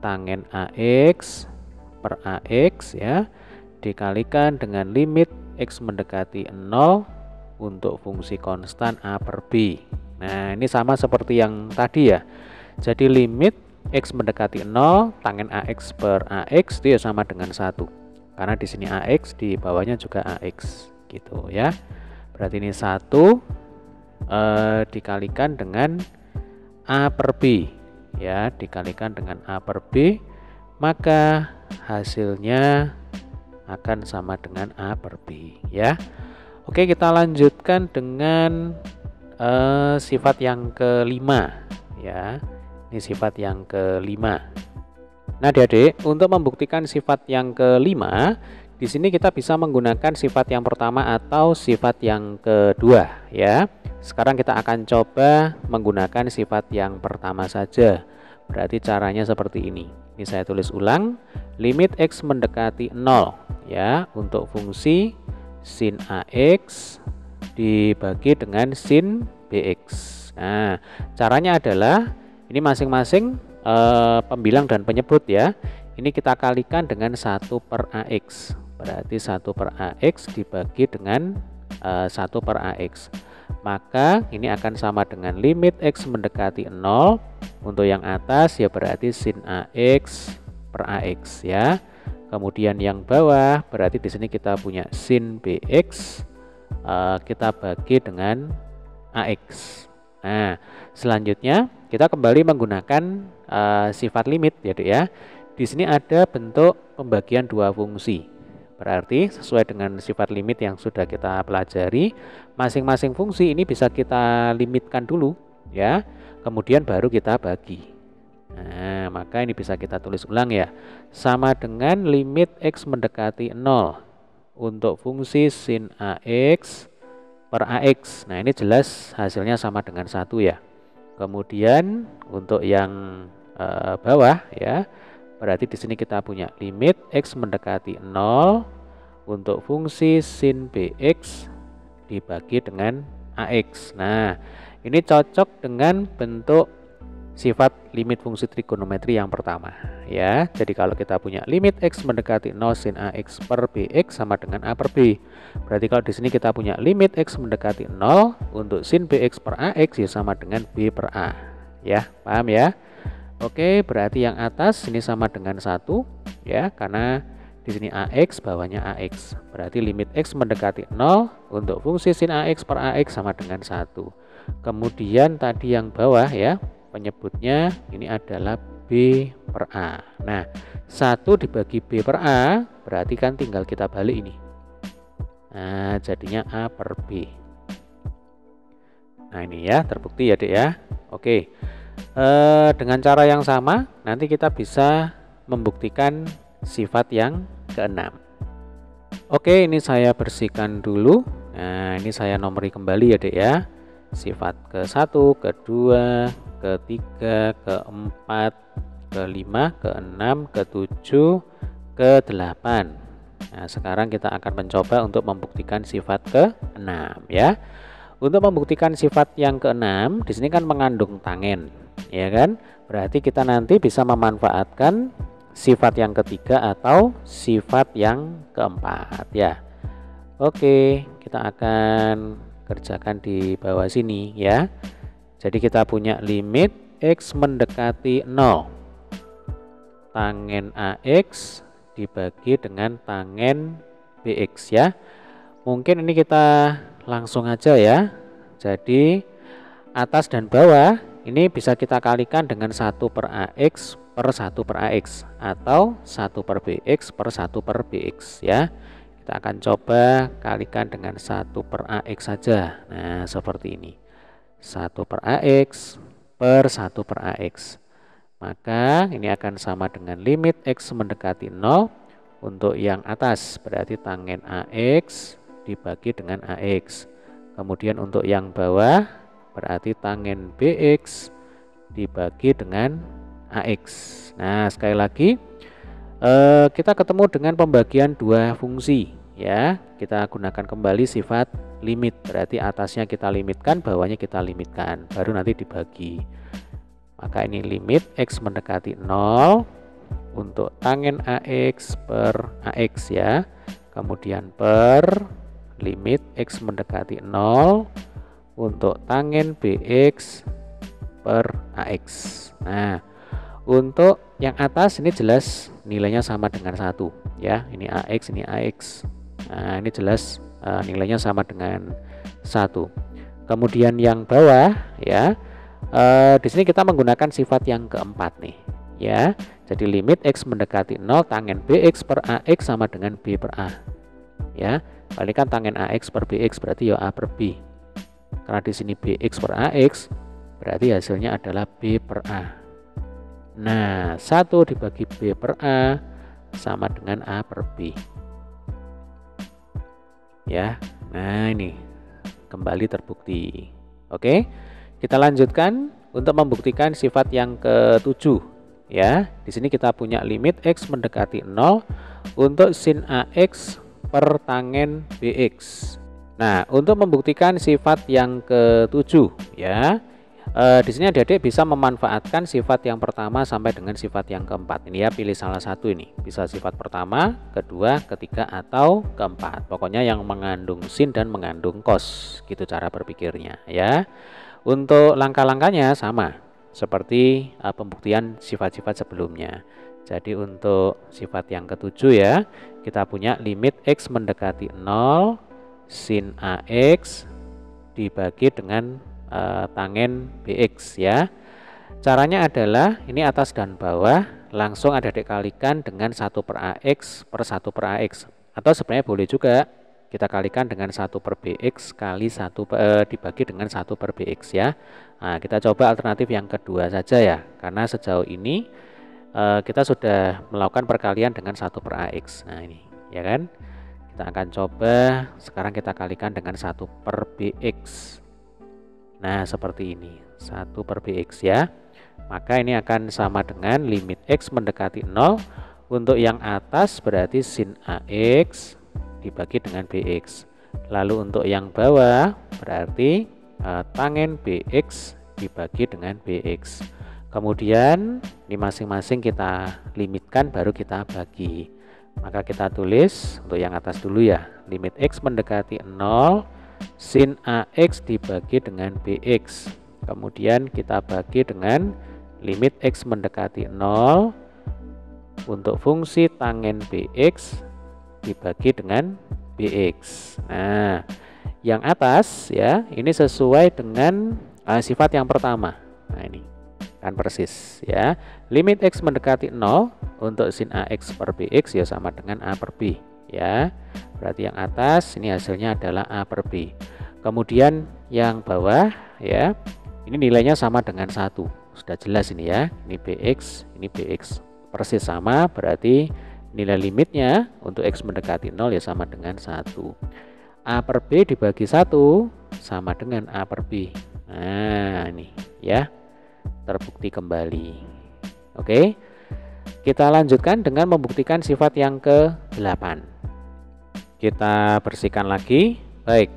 tangen AX per AX ya dikalikan dengan limit X mendekati 0 untuk fungsi konstan A per B. Nah ini sama seperti yang tadi ya. Jadi limit X mendekati 0 tangen AX per AX itu ya sama dengan 1. Karena di sini AX, di bawahnya juga AX gitu ya. Berarti ini 1 dikalikan dengan A per B ya, dikalikan dengan A per B, maka hasilnya akan sama dengan A per B ya. Oke, kita lanjutkan dengan sifat yang kelima ya. Ini sifat yang kelima. Nah, adik-adik, untuk membuktikan sifat yang kelima, di sini kita bisa menggunakan sifat yang pertama atau sifat yang kedua ya. Sekarang kita akan coba menggunakan sifat yang pertama saja. Berarti caranya seperti ini. Ini saya tulis ulang, limit X mendekati 0 ya untuk fungsi sin AX dibagi dengan sin BX. Nah, caranya adalah ini masing-masing pembilang dan penyebut ya. Ini kita kalikan dengan 1 per AX. Berarti 1 per AX dibagi dengan 1 per AX. Maka ini akan sama dengan limit X mendekati 0. Untuk yang atas ya berarti sin AX per AX ya. Kemudian yang bawah berarti di sini kita punya sin BX kita bagi dengan AX. Nah, selanjutnya kita kembali menggunakan sifat limit ya, Dek ya. Di sini ada bentuk pembagian dua fungsi. Berarti sesuai dengan sifat limit yang sudah kita pelajari, masing-masing fungsi ini bisa kita limitkan dulu ya. Kemudian baru kita bagi. Nah, maka ini bisa kita tulis ulang ya. Sama dengan limit X mendekati 0 untuk fungsi sin AX per AX. Nah, ini jelas hasilnya sama dengan 1 ya. Kemudian untuk yang bawah ya, berarti di sini kita punya limit X mendekati 0 untuk fungsi sin BX dibagi dengan AX. Nah, ini cocok dengan bentuk sifat limit fungsi trigonometri yang pertama ya. Jadi kalau kita punya limit X mendekati 0 sin AX per BX sama dengan A per B. Berarti kalau di sini kita punya limit X mendekati 0 untuk sin BX per AX ya sama dengan B per A. Ya, paham ya? Oke, berarti yang atas ini sama dengan 1 ya, karena di sini AX bawahnya AX. Berarti limit X mendekati 0 untuk fungsi sin AX per AX sama dengan 1. Kemudian tadi yang bawah ya, penyebutnya ini adalah B per A. Nah, 1 dibagi B per A berarti kan tinggal kita balik ini. Nah, jadinya A per B. Nah, ini ya terbukti ya, Dek ya. Oke. Dengan cara yang sama nanti kita bisa membuktikan sifat yang keenam. Oke, ini saya bersihkan dulu. Nah, ini saya nomori kembali ya, Dek ya. Sifat ke-1, ke-2, ke-3, ke-4, ke-5, ke-6, ke-7, ke-8. Nah, sekarang kita akan mencoba untuk membuktikan sifat ke-6 ya. Untuk membuktikan sifat yang ke-6, di sini kan mengandung tangen, ya kan? Berarti kita nanti bisa memanfaatkan sifat yang ketiga atau sifat yang keempat ya. Oke, kita akan kerjakan di bawah sini ya. Jadi kita punya limit X mendekati 0 tangen AX dibagi dengan tangen BX ya. Mungkin ini kita langsung aja ya. Jadi atas dan bawah ini bisa kita kalikan dengan 1 per AX per 1 per AX atau 1 per BX per 1 per BX ya. Kita akan coba kalikan dengan 1 per AX saja. Nah, seperti ini. 1 per AX per 1 per AX. Maka ini akan sama dengan limit X mendekati 0 untuk yang atas, berarti tangen AX dibagi dengan AX. Kemudian untuk yang bawah, berarti tangen BX dibagi dengan AX. Nah, sekali lagi kita ketemu dengan pembagian dua fungsi ya. Kita gunakan kembali sifat limit, berarti atasnya kita limitkan, bawahnya kita limitkan, baru nanti dibagi. Maka ini limit X mendekati 0 untuk tangen AX per AX ya. Kemudian per limit X mendekati 0 untuk tangen BX per AX. Nah, untuk yang atas ini jelas nilainya sama dengan 1 ya. Ini AX, ini AX. Nah, ini jelas nilainya sama dengan 1. Kemudian yang bawah ya, di sini kita menggunakan sifat yang keempat nih ya. Jadi limit X mendekati 0 tangen BX per AX sama dengan B per A ya. Kalikan tangen AX per BX berarti ya A per B. Karena di sini BX per AX berarti hasilnya adalah B per A. Nah, 1 dibagi B per A sama dengan A per B ya. Nah, ini kembali terbukti. Oke, kita lanjutkan untuk membuktikan sifat yang ke-7 ya. Di sini kita punya limit X mendekati 0 untuk sin AX per tangen BX. Nah, untuk membuktikan sifat yang ke-7 ya, di sini adik-adik bisa memanfaatkan sifat yang pertama sampai dengan sifat yang keempat. Ini ya, pilih salah satu ini. Bisa sifat pertama, kedua, ketiga, atau keempat. Pokoknya yang mengandung sin dan mengandung cos. Gitu cara berpikirnya ya. Untuk langkah-langkahnya sama seperti pembuktian sifat-sifat sebelumnya. Jadi untuk sifat yang ke-7 ya, kita punya limit X mendekati 0 sin AX dibagi dengan tangen BX ya. Caranya adalah ini atas dan bawah langsung adik-adik kalikan dengan 1 per AX per 1 per AX. Atau sebenarnya boleh juga kita kalikan dengan 1 per BX kali 1 dibagi dengan 1 per BX ya. Nah, kita coba alternatif yang kedua saja ya. Karena sejauh ini kita sudah melakukan perkalian dengan 1 per AX. Nah, ini ya kan. Kita akan coba sekarang kita kalikan dengan 1 per BX. Nah, seperti ini 1 per BX ya. Maka ini akan sama dengan limit X mendekati 0 untuk yang atas berarti sin AX dibagi dengan BX. Lalu untuk yang bawah berarti tangen BX dibagi dengan BX. Kemudian ini masing-masing kita limitkan baru kita bagi. Maka kita tulis untuk yang atas dulu ya. Limit X mendekati 0 sin AX dibagi dengan BX. Kemudian kita bagi dengan limit X mendekati 0 untuk fungsi tangen BX dibagi dengan BX. Nah, yang atas ya, ini sesuai dengan sifat yang pertama. Nah, ini kan persis ya. Limit X mendekati 0 untuk sin AX per BX ya sama dengan A per B ya. Berarti yang atas ini hasilnya adalah A per B. Kemudian yang bawah ya, ini nilainya sama dengan 1. Sudah jelas ini ya. Ini BX, ini BX. Persis sama, berarti nilai limitnya untuk X mendekati 0 ya sama dengan 1. A per B dibagi 1 sama dengan A per B. Nah, ini ya. Terbukti kembali. Oke. Kita lanjutkan dengan membuktikan sifat yang ke-8. Kita bersihkan lagi. Baik.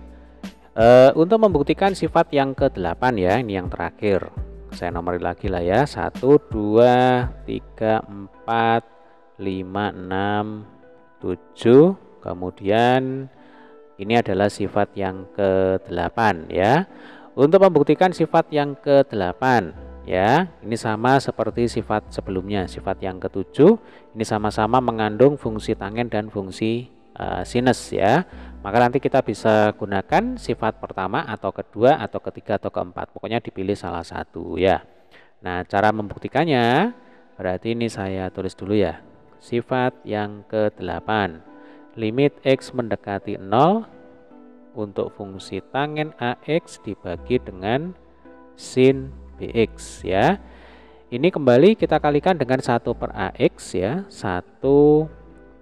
Untuk membuktikan sifat yang ke-8 ya, ini yang terakhir. Saya nomori lagi lah ya. 1, 2, 3, 4, 5, 6, 7. Kemudian ini adalah sifat yang ke-8 ya. Untuk membuktikan sifat yang ke-8 ya, ini sama seperti sifat sebelumnya. Sifat yang ke-7 ini sama-sama mengandung fungsi tangen dan fungsi sinus ya. Maka nanti kita bisa gunakan sifat pertama atau kedua atau ketiga atau keempat. Pokoknya dipilih salah satu ya. Nah, cara membuktikannya berarti ini saya tulis dulu ya. Sifat yang ke-8. Limit X mendekati 0 untuk fungsi tangen AX dibagi dengan sin BX ya. Ini kembali kita kalikan dengan 1 per AX ya. 1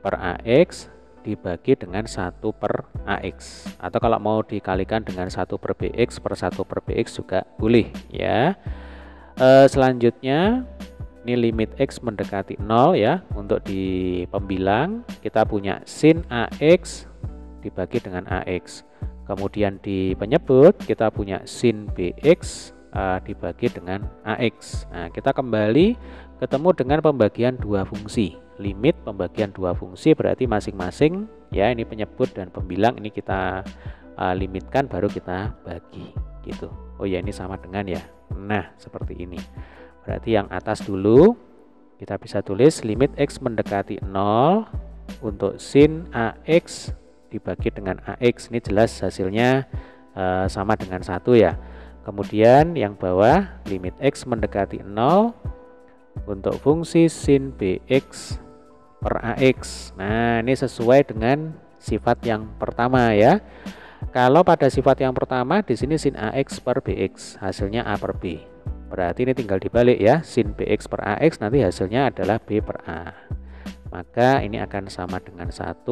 per AX dibagi dengan 1 per AX. Atau kalau mau dikalikan dengan 1 per BX per 1 per BX juga boleh ya. Selanjutnya ini limit X mendekati 0 ya. Untuk di pembilang kita punya sin AX dibagi dengan AX. Kemudian di penyebut kita punya sin BX dibagi dengan AX. Nah, kita kembali ketemu dengan pembagian dua fungsi. Limit pembagian dua fungsi berarti masing-masing ya, ini penyebut dan pembilang ini kita limitkan baru kita bagi gitu. Oh ya, ini sama dengan ya. Nah, seperti ini. Berarti yang atas dulu kita bisa tulis limit X mendekati 0 untuk sin AX dibagi dengan AX. Ini jelas hasilnya sama dengan 1 ya. Kemudian yang bawah limit X mendekati 0 untuk fungsi sin BX per AX. Nah, ini sesuai dengan sifat yang pertama ya. Kalau pada sifat yang pertama di sini sin AX per BX, hasilnya A per B. Berarti ini tinggal dibalik ya, sin BX per AX nanti hasilnya adalah B per A. Maka ini akan sama dengan 1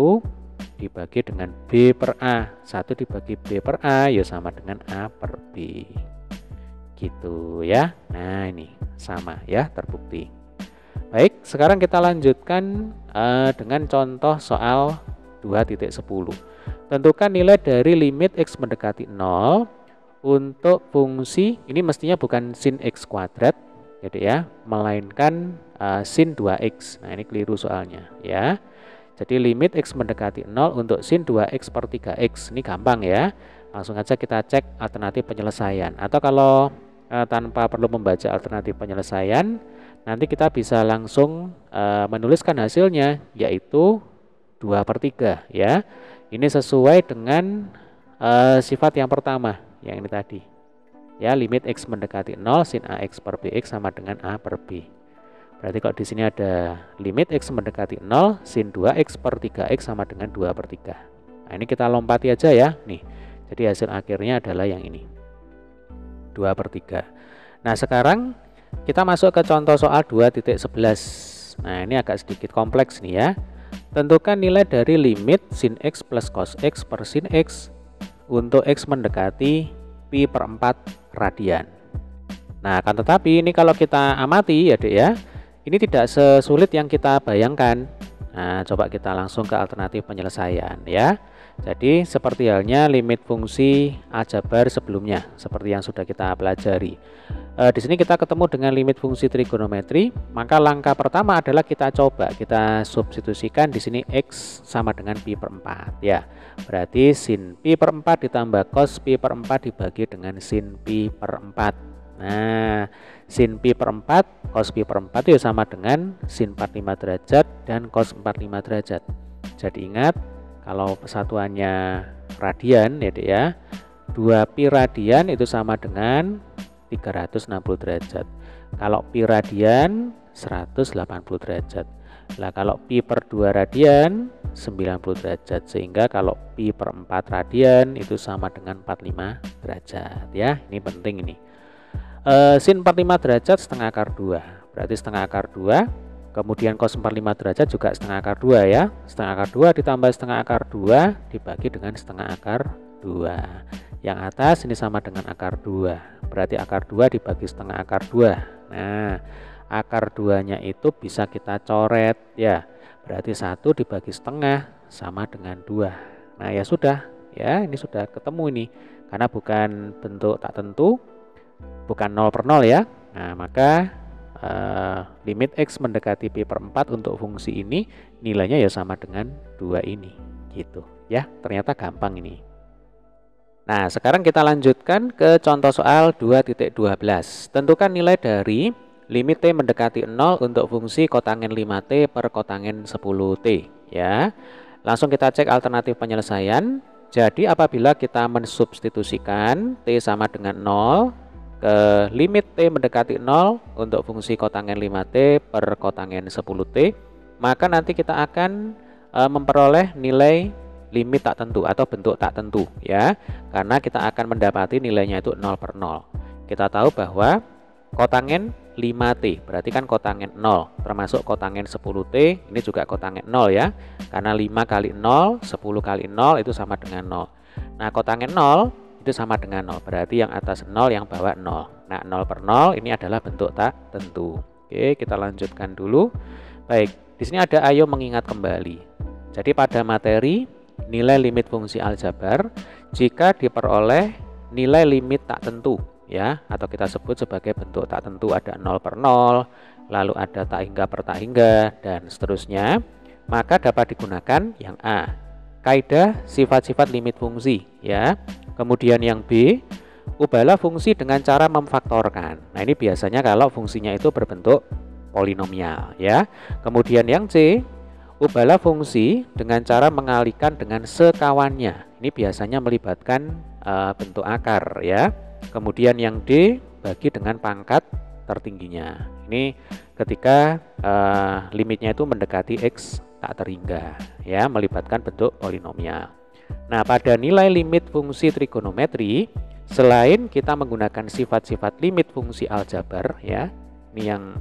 dibagi dengan B per A. 1 dibagi B per A ya sama dengan A per B. Gitu ya. Nah, ini sama ya, terbukti. Baik, sekarang kita lanjutkan dengan contoh soal 2.10. Tentukan nilai dari limit X mendekati 0 untuk fungsi, ini mestinya bukan sin X kuadrat gitu ya, melainkan sin 2X. Nah, ini keliru soalnya ya. Jadi limit X mendekati 0 untuk sin 2X per 3X. Ini gampang ya. Langsung aja kita cek alternatif penyelesaian. Atau kalau tanpa perlu membaca alternatif penyelesaian, nanti kita bisa langsung menuliskan hasilnya, yaitu 2 per 3 ya. Ini sesuai dengan sifat yang pertama, yang ini tadi ya, limit X mendekati 0 sin AX per BX sama dengan A per B. Berarti kalau di sini ada limit X mendekati 0 sin 2X per 3X sama dengan 2 per 3. Nah, ini kita lompati aja ya nih. Jadi hasil akhirnya adalah yang ini, 2 per 3. Nah, sekarang kita masuk ke contoh soal 2.11. Nah, ini agak sedikit kompleks nih ya. Tentukan nilai dari limit sin X plus cos X per sin X untuk X mendekati pi per 4 radian. Nah, akan tetapi ini kalau kita amati ya dek ya, ini tidak sesulit yang kita bayangkan. Nah, coba kita langsung ke alternatif penyelesaian ya. Jadi seperti halnya limit fungsi aljabar sebelumnya, seperti yang sudah kita pelajari. Di sini kita ketemu dengan limit fungsi trigonometri, maka langkah pertama adalah kita substitusikan di sini X sama dengan pi per 4 ya. Berarti sin pi per 4 ditambah cos pi per 4 dibagi dengan sin pi per 4. Nah, sin pi per 4 cos pi per 4 itu sama dengan sin 45 derajat dan cos 45 derajat. Jadi ingat, kalau persatuannya radian ya dek ya, 2 pi radian itu sama dengan 360 derajat. Kalau pi radian 180 derajat. Lah kalau pi per 2 radian 90 derajat. Sehingga kalau pi per 4 radian itu sama dengan 45 derajat ya. Ini penting ini. Sin 45 derajat setengah akar 2. Berarti setengah akar 2. Kemudian cos 45 derajat juga setengah akar 2 ya. Setengah akar 2 ditambah setengah akar 2 dibagi dengan setengah akar 2. Yang atas ini sama dengan akar 2. Berarti akar 2 dibagi setengah akar 2. Nah, akar 2-nya itu bisa kita coret ya. Berarti 1 dibagi setengah sama dengan 2. Nah, ya sudah ya, ini sudah ketemu ini. Karena bukan bentuk tak tentu, bukan 0 per 0 ya. Nah, maka limit X mendekati pi per 4 untuk fungsi ini nilainya ya sama dengan 2 ini gitu ya. Ternyata gampang ini. Nah, sekarang kita lanjutkan ke contoh soal 2.12. Tentukan nilai dari limit T mendekati 0 untuk fungsi kotangen 5T per kotangen 10T ya. Langsung kita cek alternatif penyelesaian. Jadi apabila kita mensubstitusikan T sama dengan 0 ke limit T mendekati 0 untuk fungsi kotangen 5T per kotangen 10T, maka nanti kita akan memperoleh nilai limit tak tentu atau bentuk tak tentu ya, karena kita akan mendapati nilainya itu 0 per 0. Kita tahu bahwa kotangen 5T berarti kan kotangen 0 termasuk kotangen 10T ini juga kotangen 0 ya, karena 5 kali 0 10 kali 0 itu sama dengan 0. Nah kotangen 0 itu sama dengan 0, berarti yang atas 0 yang bawah 0. Nah 0 per 0 ini adalah bentuk tak tentu. Oke, kita lanjutkan dulu. Baik, di sini ada ayo mengingat kembali. Jadi pada materi nilai limit fungsi aljabar jika diperoleh nilai limit tak tentu ya, atau kita sebut sebagai bentuk tak tentu, ada 0 per 0, lalu ada tak hingga per tak hingga, dan seterusnya, maka dapat digunakan yang A, kaidah sifat-sifat limit fungsi ya. Kemudian yang B, ubahlah fungsi dengan cara memfaktorkan. Nah ini biasanya kalau fungsinya itu berbentuk polinomial ya. Kemudian yang C, ubahlah fungsi dengan cara mengalihkan dengan sekawannya. Ini biasanya melibatkan bentuk akar ya. Kemudian yang D, bagi dengan pangkat tertingginya. Ini ketika limitnya itu mendekati X tak terhingga ya, melibatkan bentuk polinomial. Nah pada nilai limit fungsi trigonometri, selain kita menggunakan sifat-sifat limit fungsi aljabar ya, ini yang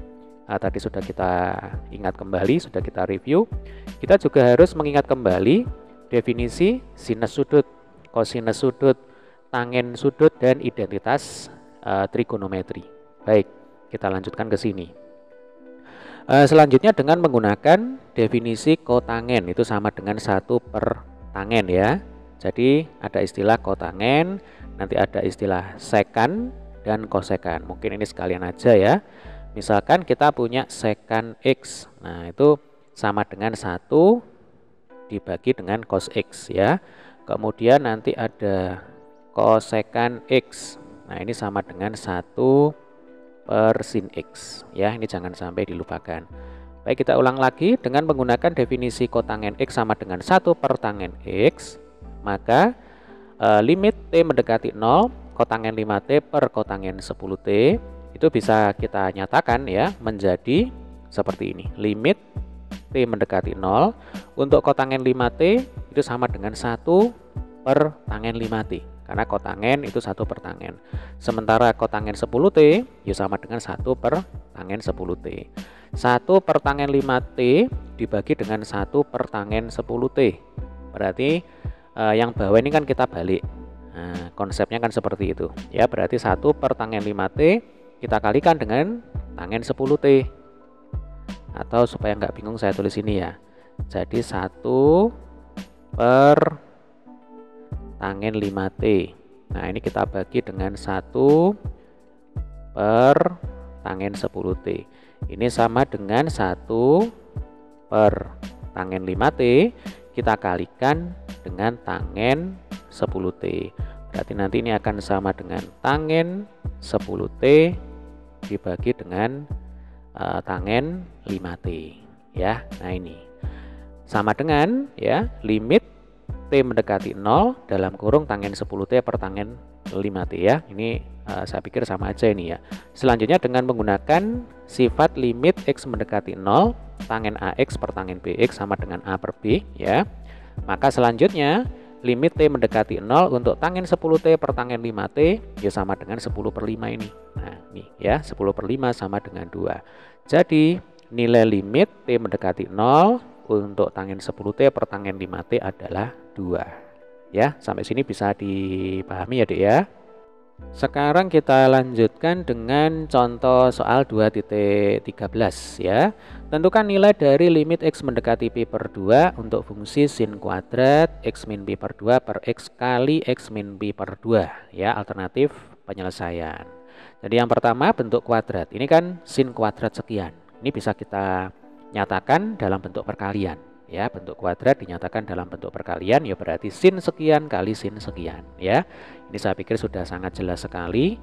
tadi sudah kita ingat kembali, sudah kita review, kita juga harus mengingat kembali definisi sinus sudut, kosinus sudut, tangen sudut, dan identitas trigonometri. Baik, kita lanjutkan ke sini. Selanjutnya dengan menggunakan definisi kotangen, itu sama dengan 1 per tangen ya. Jadi ada istilah kotangen, nanti ada istilah sekan dan kosekan. Mungkin ini sekalian aja ya. Misalkan kita punya sekan X, nah itu sama dengan 1 dibagi dengan cos X ya. Kemudian nanti ada kosekan X, nah ini sama dengan 1 per sin X ya, ini jangan sampai dilupakan. Baik, kita ulang lagi dengan menggunakan definisi kotangen X sama dengan 1 per tangen X, maka limit T mendekati 0 kotangen 5T per kotangen 10T itu bisa kita nyatakan ya menjadi seperti ini. Limit T mendekati 0 untuk kotangen 5T itu sama dengan 1 per tangen 5T, karena kotangen itu 1 per tangen. Sementara kotangen 10T ya sama dengan 1 per tangen 10T. 1 per tangen 5T dibagi dengan 1 per tangen 10T. Berarti yang bawah ini kan kita balik. Nah, konsepnya kan seperti itu. Ya, berarti 1 per tangen 5T kita kalikan dengan tangen 10T. Atau supaya nggak bingung saya tulis ini ya. Jadi 1 per tangen 5T. Nah ini kita bagi dengan 1 per tangen 10T. Ini sama dengan 1 per tangen 5T kita kalikan dengan tangen 10T. Berarti nanti ini akan sama dengan tangen 10T dibagi dengan tangen 5T ya. Nah ini sama dengan ya limit T mendekati 0 dalam kurung tangen 10T per tangen 5T ya. Ini saya pikir sama aja ini ya. Selanjutnya dengan menggunakan sifat limit X mendekati 0 tangen AX per tangen BX sama dengan A per B ya. Maka selanjutnya limit T mendekati 0 untuk tangen 10T per tangen 5T ya sama dengan 10 per 5 ini. Nah ini ya 10 per 5 sama dengan 2. Jadi nilai limit T mendekati 0 untuk tangen 10T per tangen 5T adalah 2 ya. Sampai sini bisa dipahami ya Dek ya. Sekarang kita lanjutkan dengan contoh soal 2.13 ya. Tentukan nilai dari limit X mendekati Pi per 2 untuk fungsi sin kuadrat X min Pi per 2 per X kali X min Pi per 2 ya, alternatif penyelesaian. Jadi yang pertama bentuk kuadrat, ini kan sin kuadrat sekian, ini bisa kita nyatakan dalam bentuk perkalian ya. Bentuk kuadrat dinyatakan dalam bentuk perkalian ya, berarti sin sekian kali sin sekian ya. Ini saya pikir sudah sangat jelas sekali.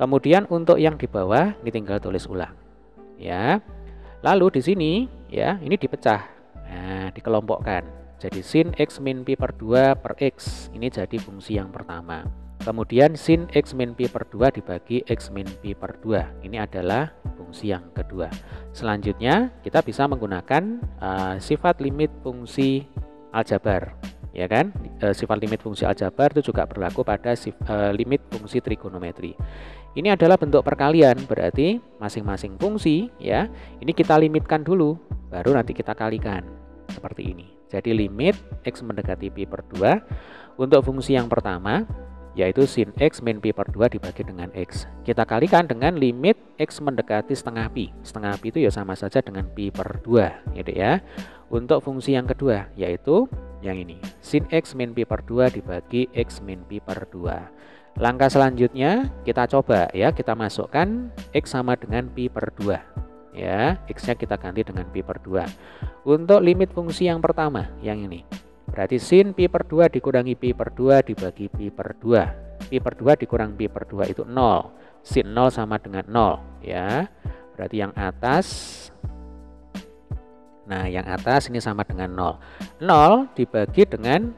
Kemudian untuk yang di bawah ini tinggal tulis ulang ya. Lalu di sini ya ini dipecah, nah dikelompokkan. Jadi sin X min Pi per 2 per X. Ini jadi fungsi yang pertama. Kemudian sin X min Pi per 2 dibagi X min Pi per 2. Ini adalah fungsi yang kedua. Selanjutnya kita bisa menggunakan sifat limit fungsi aljabar. Ya kan? Sifat limit fungsi aljabar itu juga berlaku pada limit fungsi trigonometri. Ini adalah bentuk perkalian, berarti masing-masing fungsi ya, ini kita limitkan dulu, baru nanti kita kalikan. Seperti ini. Jadi limit X mendekati Pi per 2 untuk fungsi yang pertama, yaitu sin X min Pi per 2 dibagi dengan X. Kita kalikan dengan limit X mendekati setengah Pi. Setengah Pi itu ya sama saja dengan Pi per 2, gitu ya. Untuk fungsi yang kedua, yaitu yang ini, sin X min Pi per 2 dibagi X min Pi per 2. Langkah selanjutnya kita coba ya, kita masukkan X sama dengan Pi per 2 ya, X-nya kita ganti dengan Pi per 2. Untuk limit fungsi yang pertama, yang ini, berarti sin Pi per 2 dikurangi Pi per 2 dibagi Pi per 2. Pi per 2 dikurang Pi per 2 itu 0. Sin 0 sama dengan 0 ya. Berarti yang atas, nah yang atas ini sama dengan 0. 0 dibagi dengan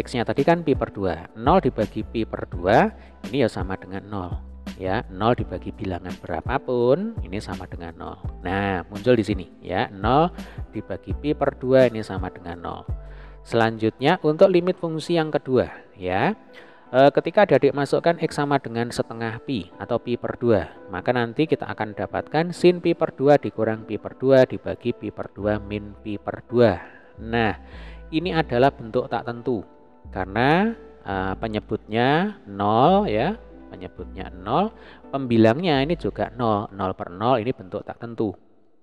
X-nya tadi kan Pi per 2. 0 dibagi Pi per 2 ini ya sama dengan 0. Ya, 0 dibagi bilangan berapapun ini sama dengan 0. Nah, muncul di sini ya. 0 dibagi Pi per 2 ini sama dengan 0. Selanjutnya untuk limit fungsi yang kedua ya. Ketika adik masukkan X sama dengan setengah Pi atau Pi per 2, maka nanti kita akan dapatkan sin Pi per 2 dikurang Pi per 2 dibagi Pi per 2 min Pi per 2. Nah, ini adalah bentuk tak tentu. Karena penyebutnya 0 ya, penyebutnya 0, pembilangnya ini juga 0, 0 per 0 ini bentuk tak tentu.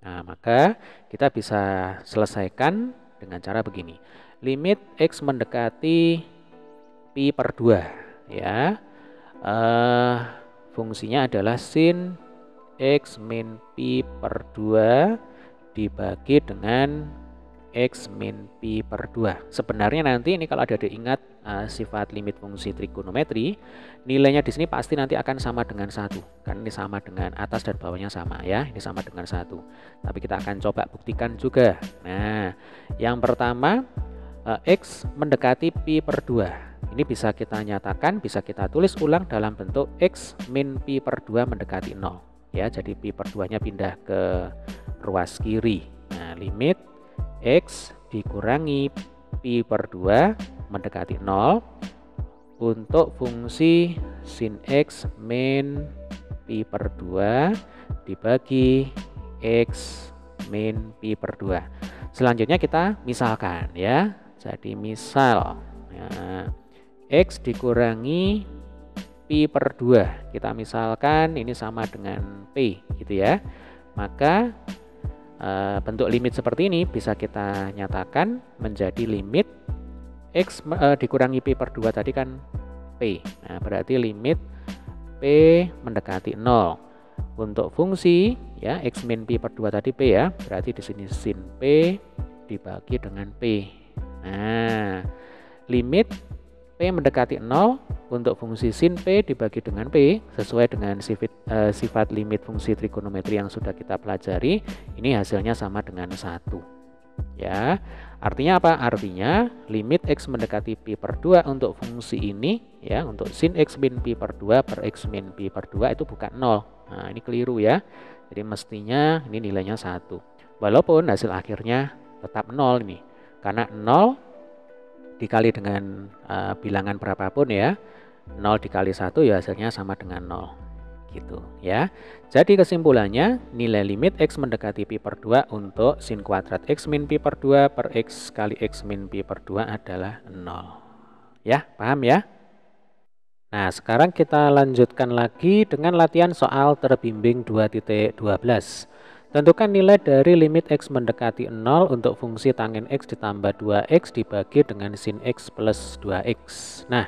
Nah, maka kita bisa selesaikan dengan cara begini. Limit X mendekati Pi per 2 ya. Fungsinya adalah sin X min Pi per 2 dibagi dengan X min Pi per 2. Sebenarnya nanti ini kalau ada ingat sifat limit fungsi trigonometri, nilainya di sini pasti nanti akan sama dengan 1. Kan ini sama dengan atas dan bawahnya sama ya, ini sama dengan 1. Tapi kita akan coba buktikan juga. Nah, yang pertama X mendekati Pi per 2. Ini bisa kita nyatakan, bisa kita tulis ulang dalam bentuk X min Pi per 2 mendekati 0. Ya, jadi Pi per 2-nya pindah ke ruas kiri. Nah, limit X dikurangi Pi per 2 mendekati 0 untuk fungsi sin X min Pi per 2 dibagi X min Pi per 2. Selanjutnya kita misalkan ya. Jadi misal ya, X dikurangi Pi per 2. Kita misalkan ini sama dengan P gitu ya. Maka bentuk limit seperti ini bisa kita nyatakan menjadi limit X dikurangi Pi per 2 tadi kan P. Nah, berarti limit P mendekati 0. Untuk fungsi ya X min Pi per 2 tadi P ya. Berarti di sini sin P dibagi dengan P. Nah, limit P mendekati 0 untuk fungsi sin P dibagi dengan P sesuai dengan sifat limit fungsi trigonometri yang sudah kita pelajari, ini hasilnya sama dengan 1 ya. Artinya apa? Artinya limit X mendekati Pi per 2 untuk fungsi ini ya, untuk sin X min Pi per 2 per X min Pi per 2 itu bukan 0. Nah, ini keliru ya. Jadi mestinya ini nilainya 1. Walaupun hasil akhirnya tetap 0 ini. Karena 0 dikali dengan bilangan berapapun ya, 0 dikali 1 ya hasilnya sama dengan 0 gitu ya. Jadi kesimpulannya nilai limit X mendekati Pi per 2 untuk sin kuadrat X min Pi per 2 per X kali X min Pi per 2 adalah 0 ya, paham ya? Nah, sekarang kita lanjutkan lagi dengan latihan soal terbimbing 2.12. Tentukan nilai dari limit X mendekati 0 untuk fungsi tanggen X ditambah 2X dibagi dengan sin X plus 2X. Nah,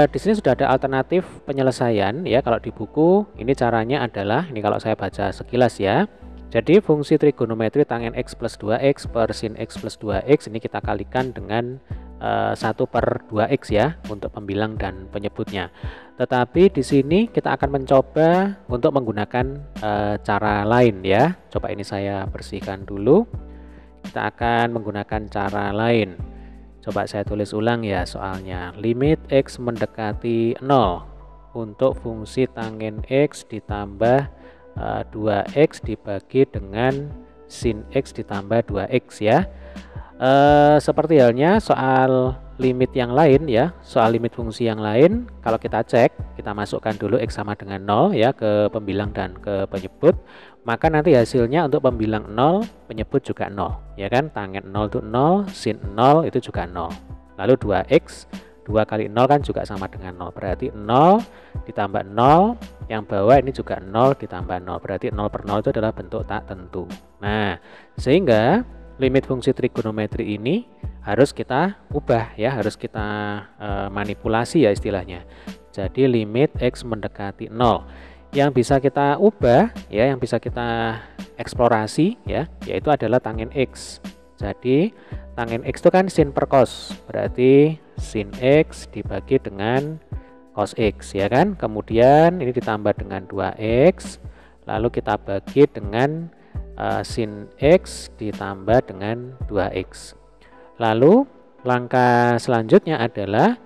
di sini sudah ada alternatif penyelesaian ya. Kalau di buku ini caranya adalah, ini kalau saya baca sekilas ya. Jadi fungsi trigonometri tanggen X plus 2X per sin X plus 2X ini kita kalikan dengan 1 per 2X ya untuk pembilang dan penyebutnya. Tetapi di sini kita akan mencoba untuk menggunakan cara lain ya. Coba ini saya bersihkan dulu. kita akan menggunakan cara lain. Coba saya tulis ulang ya soalnya. Limit X mendekati 0 untuk fungsi tangen X ditambah 2X dibagi dengan sin X ditambah 2X ya. Seperti halnya soal limit yang lain ya, soal limit fungsi yang lain, kalau kita cek, kita masukkan dulu X sama dengan 0 ya ke pembilang dan ke penyebut, maka nanti hasilnya untuk pembilang 0, penyebut juga 0 ya kan, tangen 0 itu 0, sin 0 itu juga 0. Lalu 2X 2 kali 0 kan juga sama dengan 0, berarti 0 ditambah 0, yang bawah ini juga 0 ditambah 0, berarti 0 per 0 itu adalah bentuk tak tentu. Nah, sehingga limit fungsi trigonometri ini harus kita ubah ya, harus kita manipulasi ya istilahnya. Jadi limit X mendekati 0 yang bisa kita ubah ya, yang bisa kita eksplorasi ya, yaitu adalah tangen X. Jadi tangen X itu kan sin per cos, berarti sin X dibagi dengan cos X ya kan. Kemudian ini ditambah dengan 2X, lalu kita bagi dengan sin X ditambah dengan 2X. Lalu langkah selanjutnya adalah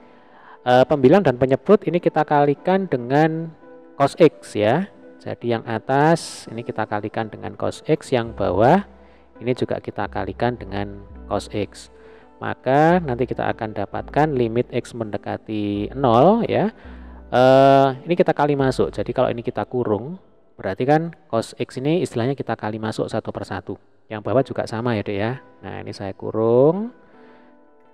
pembilang dan penyebut ini kita kalikan dengan cos X ya. Jadi yang atas ini kita kalikan dengan cos X, yang bawah ini juga kita kalikan dengan cos X. Maka nanti kita akan dapatkan limit X mendekati 0 ya. Ini kita kali masuk, jadi kalau ini kita kurung, berarti kan cos X ini istilahnya kita kali masuk satu per satu. Yang bawah juga sama ya dek ya. Nah ini saya kurung,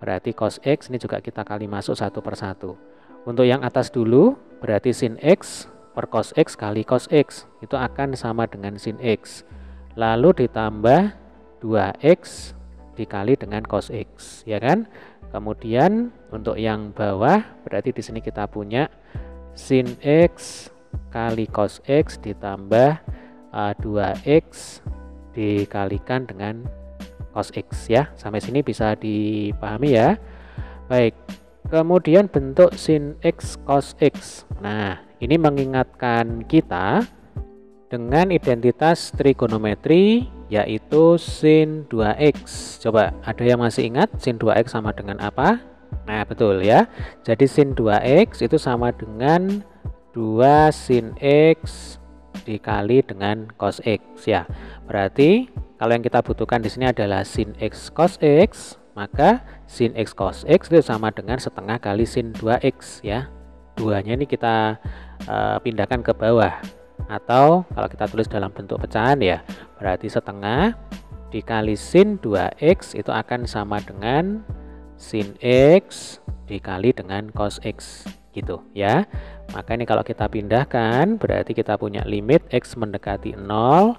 berarti cos X ini juga kita kali masuk satu per satu. Untuk yang atas dulu, berarti sin X per cos X kali cos X, itu akan sama dengan sin X. Lalu ditambah 2X dikali dengan cos X ya kan. Kemudian untuk yang bawah, berarti di sini kita punya sin X kali cos X ditambah 2X dikalikan dengan cos X ya. Sampai sini bisa dipahami ya. Baik, kemudian bentuk sin X cos X. Nah, ini mengingatkan kita dengan identitas trigonometri yaitu sin 2X. Coba ada yang masih ingat sin 2X sama dengan apa? Nah, betul ya. Jadi sin 2X itu sama dengan 2 sin X dikali dengan cos X ya. Berarti kalau yang kita butuhkan di sini adalah sin X cos X, maka sin X cos X itu sama dengan setengah kali sin 2X ya. Duanya ini kita pindahkan ke bawah, atau kalau kita tulis dalam bentuk pecahan ya, berarti setengah dikali sin 2X itu akan sama dengan sin X dikali dengan cos X gitu ya. Maka ini kalau kita pindahkan, berarti kita punya limit X mendekati 0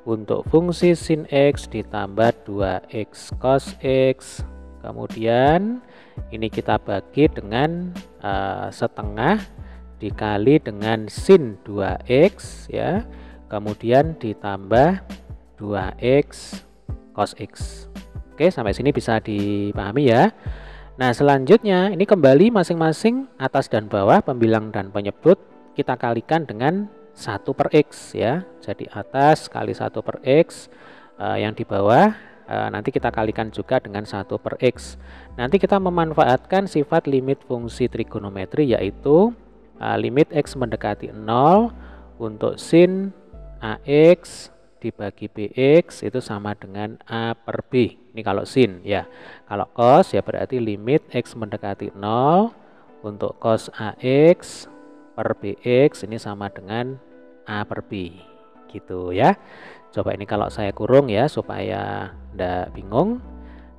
untuk fungsi sin X ditambah 2X cos X. Kemudian ini kita bagi dengan setengah dikali dengan sin 2X ya. Kemudian ditambah 2X cos X. Oke, sampai sini bisa dipahami ya. Nah, selanjutnya ini kembali masing-masing atas dan bawah, pembilang dan penyebut kita kalikan dengan 1 per X ya. Jadi atas kali 1 per X, yang di bawah nanti kita kalikan juga dengan 1 per X. Nanti kita memanfaatkan sifat limit fungsi trigonometri yaitu limit X mendekati 0 untuk sin AX dibagi BX itu sama dengan A per B. Ini kalau sin ya. Kalau cos ya berarti limit X mendekati 0 untuk cos AX per BX ini sama dengan A per B. Gitu ya. Coba ini kalau saya kurung ya supaya tidak bingung.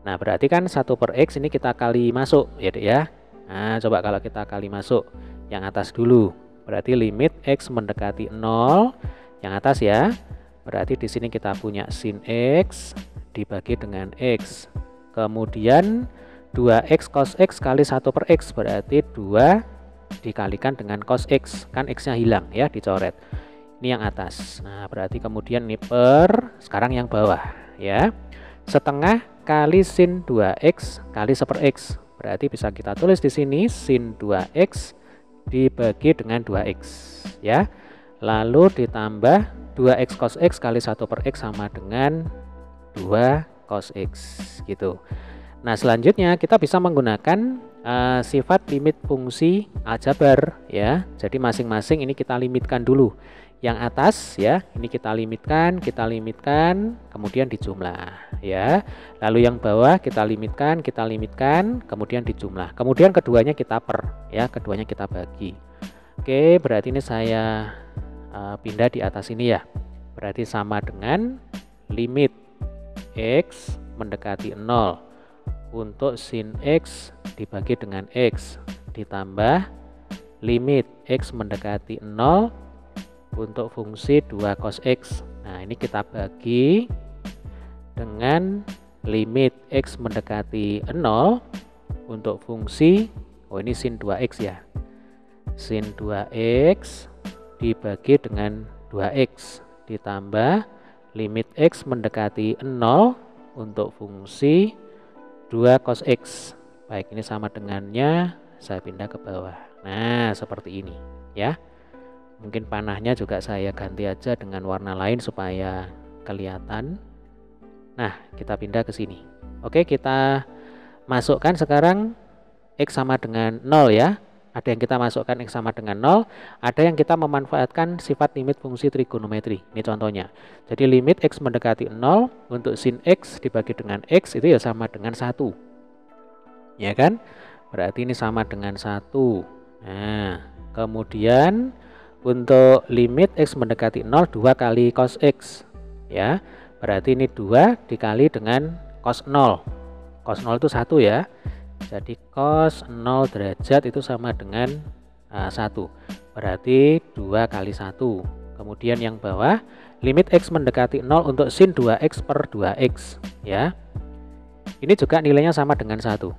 Nah berarti kan 1 per X ini kita kali masuk ya dek ya. Nah coba kalau kita kali masuk yang atas dulu, berarti limit X mendekati 0 yang atas ya. Berarti di sini kita punya sin X dibagi dengan X. Kemudian 2X cos X kali 1 per X, berarti 2 dikalikan dengan cos X. Kan X-nya hilang ya, dicoret. Ini yang atas. Nah, berarti kemudian ini per, sekarang yang bawah ya. Setengah kali sin 2X kali 1 per X. Berarti bisa kita tulis di sini sin 2X dibagi dengan 2X ya. Lalu ditambah 2X cos X kali 1 per X sama dengan 2 cos X gitu. Nah selanjutnya kita bisa menggunakan sifat limit fungsi aljabar ya. Jadi masing-masing ini kita limitkan dulu. Yang atas ya, ini kita limitkan, kemudian dijumlah ya. Lalu yang bawah kita limitkan, kemudian dijumlah. Kemudian keduanya kita per ya, keduanya kita bagi. Oke, berarti ini saya pindah di atas ini ya. Berarti sama dengan limit X mendekati 0 untuk sin X dibagi dengan X ditambah limit X mendekati 0 untuk fungsi 2 cos X. Nah ini kita bagi dengan limit X mendekati 0 untuk fungsi, ini sin 2X ya, sin 2X dibagi dengan 2X ditambah limit X mendekati 0 untuk fungsi 2 cos X. Baik, ini sama dengannya saya pindah ke bawah. Nah seperti ini ya. Mungkin panahnya juga saya ganti aja dengan warna lain supaya kelihatan. Nah kita pindah ke sini. Oke, kita masukkan sekarang X sama dengan 0 ya. Ada yang kita masukkan X sama dengan 0, ada yang kita memanfaatkan sifat limit fungsi trigonometri. Ini contohnya. Jadi limit X mendekati 0 untuk sin X dibagi dengan X itu ya sama dengan 1. Ya kan? Berarti ini sama dengan 1. Nah, kemudian untuk limit X mendekati 0 2 kali cos X ya. Berarti ini 2 dikali dengan cos 0. Cos 0 itu 1 ya. Jadi cos 0 derajat itu sama dengan 1. Berarti 2 kali 1. Kemudian yang bawah limit X mendekati 0 untuk sin 2X per 2X ya. Ini juga nilainya sama dengan 1.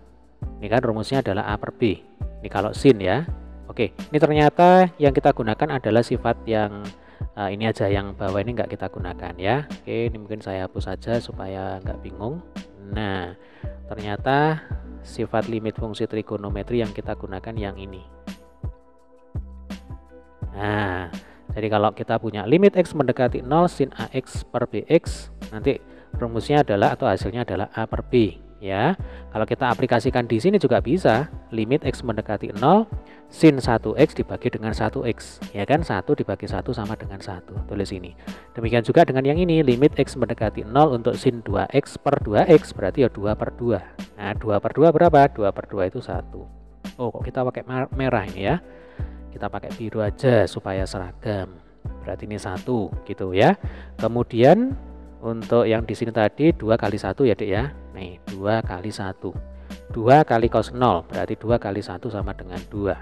Ini kan rumusnya adalah A per B. Ini kalau sin ya. Oke, ini ternyata yang kita gunakan adalah sifat yang ini aja, yang bawah ini nggak kita gunakan ya. Oke, ini mungkin saya hapus saja supaya nggak bingung. Nah, ternyata sifat limit fungsi trigonometri yang kita gunakan yang ini. Nah, jadi kalau kita punya limit X mendekati 0 sin AX per BX, nanti rumusnya adalah atau hasilnya adalah A per B ya. Kalau kita aplikasikan di sini juga bisa, limit X mendekati 0 sin 1X dibagi dengan 1X ya kan, 1 dibagi 1 sama dengan 1, tulis ini. Demikian juga dengan yang ini, limit X mendekati 0 untuk sin 2X per 2X berarti ya 2 per 2. Nah 2 per 2 berapa? 2 per 2 itu 1. Oh kok kita pakai merah ini ya, kita pakai biru aja supaya seragam. Berarti ini 1 gitu ya. Kemudian untuk yang di sini tadi 2 kali 1 ya Dek ya. Nih 2 kali 1, 2 kali cos 0 berarti 2 kali 1 sama dengan 2.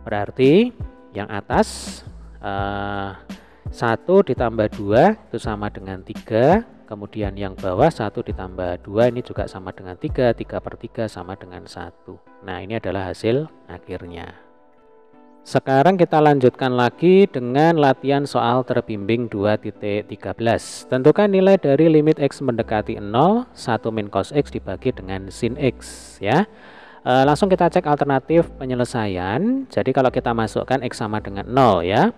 Berarti yang atas 1 ditambah 2 itu sama dengan 3. Kemudian yang bawah 1 ditambah 2 ini juga sama dengan 3. 3 per 3 sama dengan 1. Nah ini adalah hasil akhirnya. Sekarang kita lanjutkan lagi dengan latihan soal terbimbing 2.13. Tentukan nilai dari limit X mendekati 0, 1 min cos X dibagi dengan sin X ya. Langsung kita cek alternatif penyelesaian. Jadi kalau kita masukkan X sama dengan 0 ya,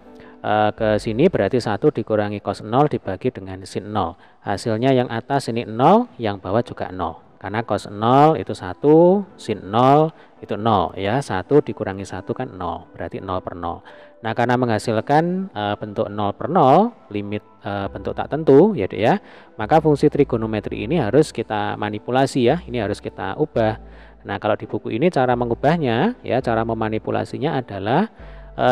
ke sini berarti 1 dikurangi cos 0 dibagi dengan sin 0. Hasilnya yang atas ini 0, yang bawah juga 0. Karena cos 0 itu 1, sin 0 itu 0 ya. 1 dikurangi 1 kan 0, berarti 0 per 0. Nah karena menghasilkan bentuk 0 per 0, limit bentuk tak tentu ya Dek ya, maka fungsi trigonometri ini harus kita manipulasi ya, ini harus kita ubah. Nah kalau di buku ini cara mengubahnya ya, cara memanipulasinya adalah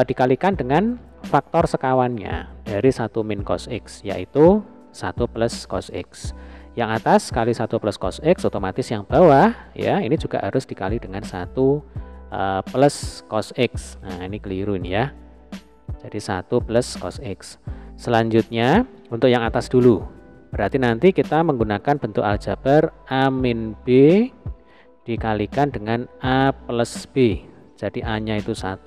dikalikan dengan faktor sekawannya dari 1 min cos X, yaitu 1 plus cos X. Yang atas kali 1 plus cos X, otomatis yang bawah ya ini juga harus dikali dengan 1 plus cos X. Nah ini keliru ini ya, jadi 1 plus cos X. Selanjutnya untuk yang atas dulu, berarti nanti kita menggunakan bentuk aljabar A min B dikalikan dengan A plus B. Jadi A nya itu 1,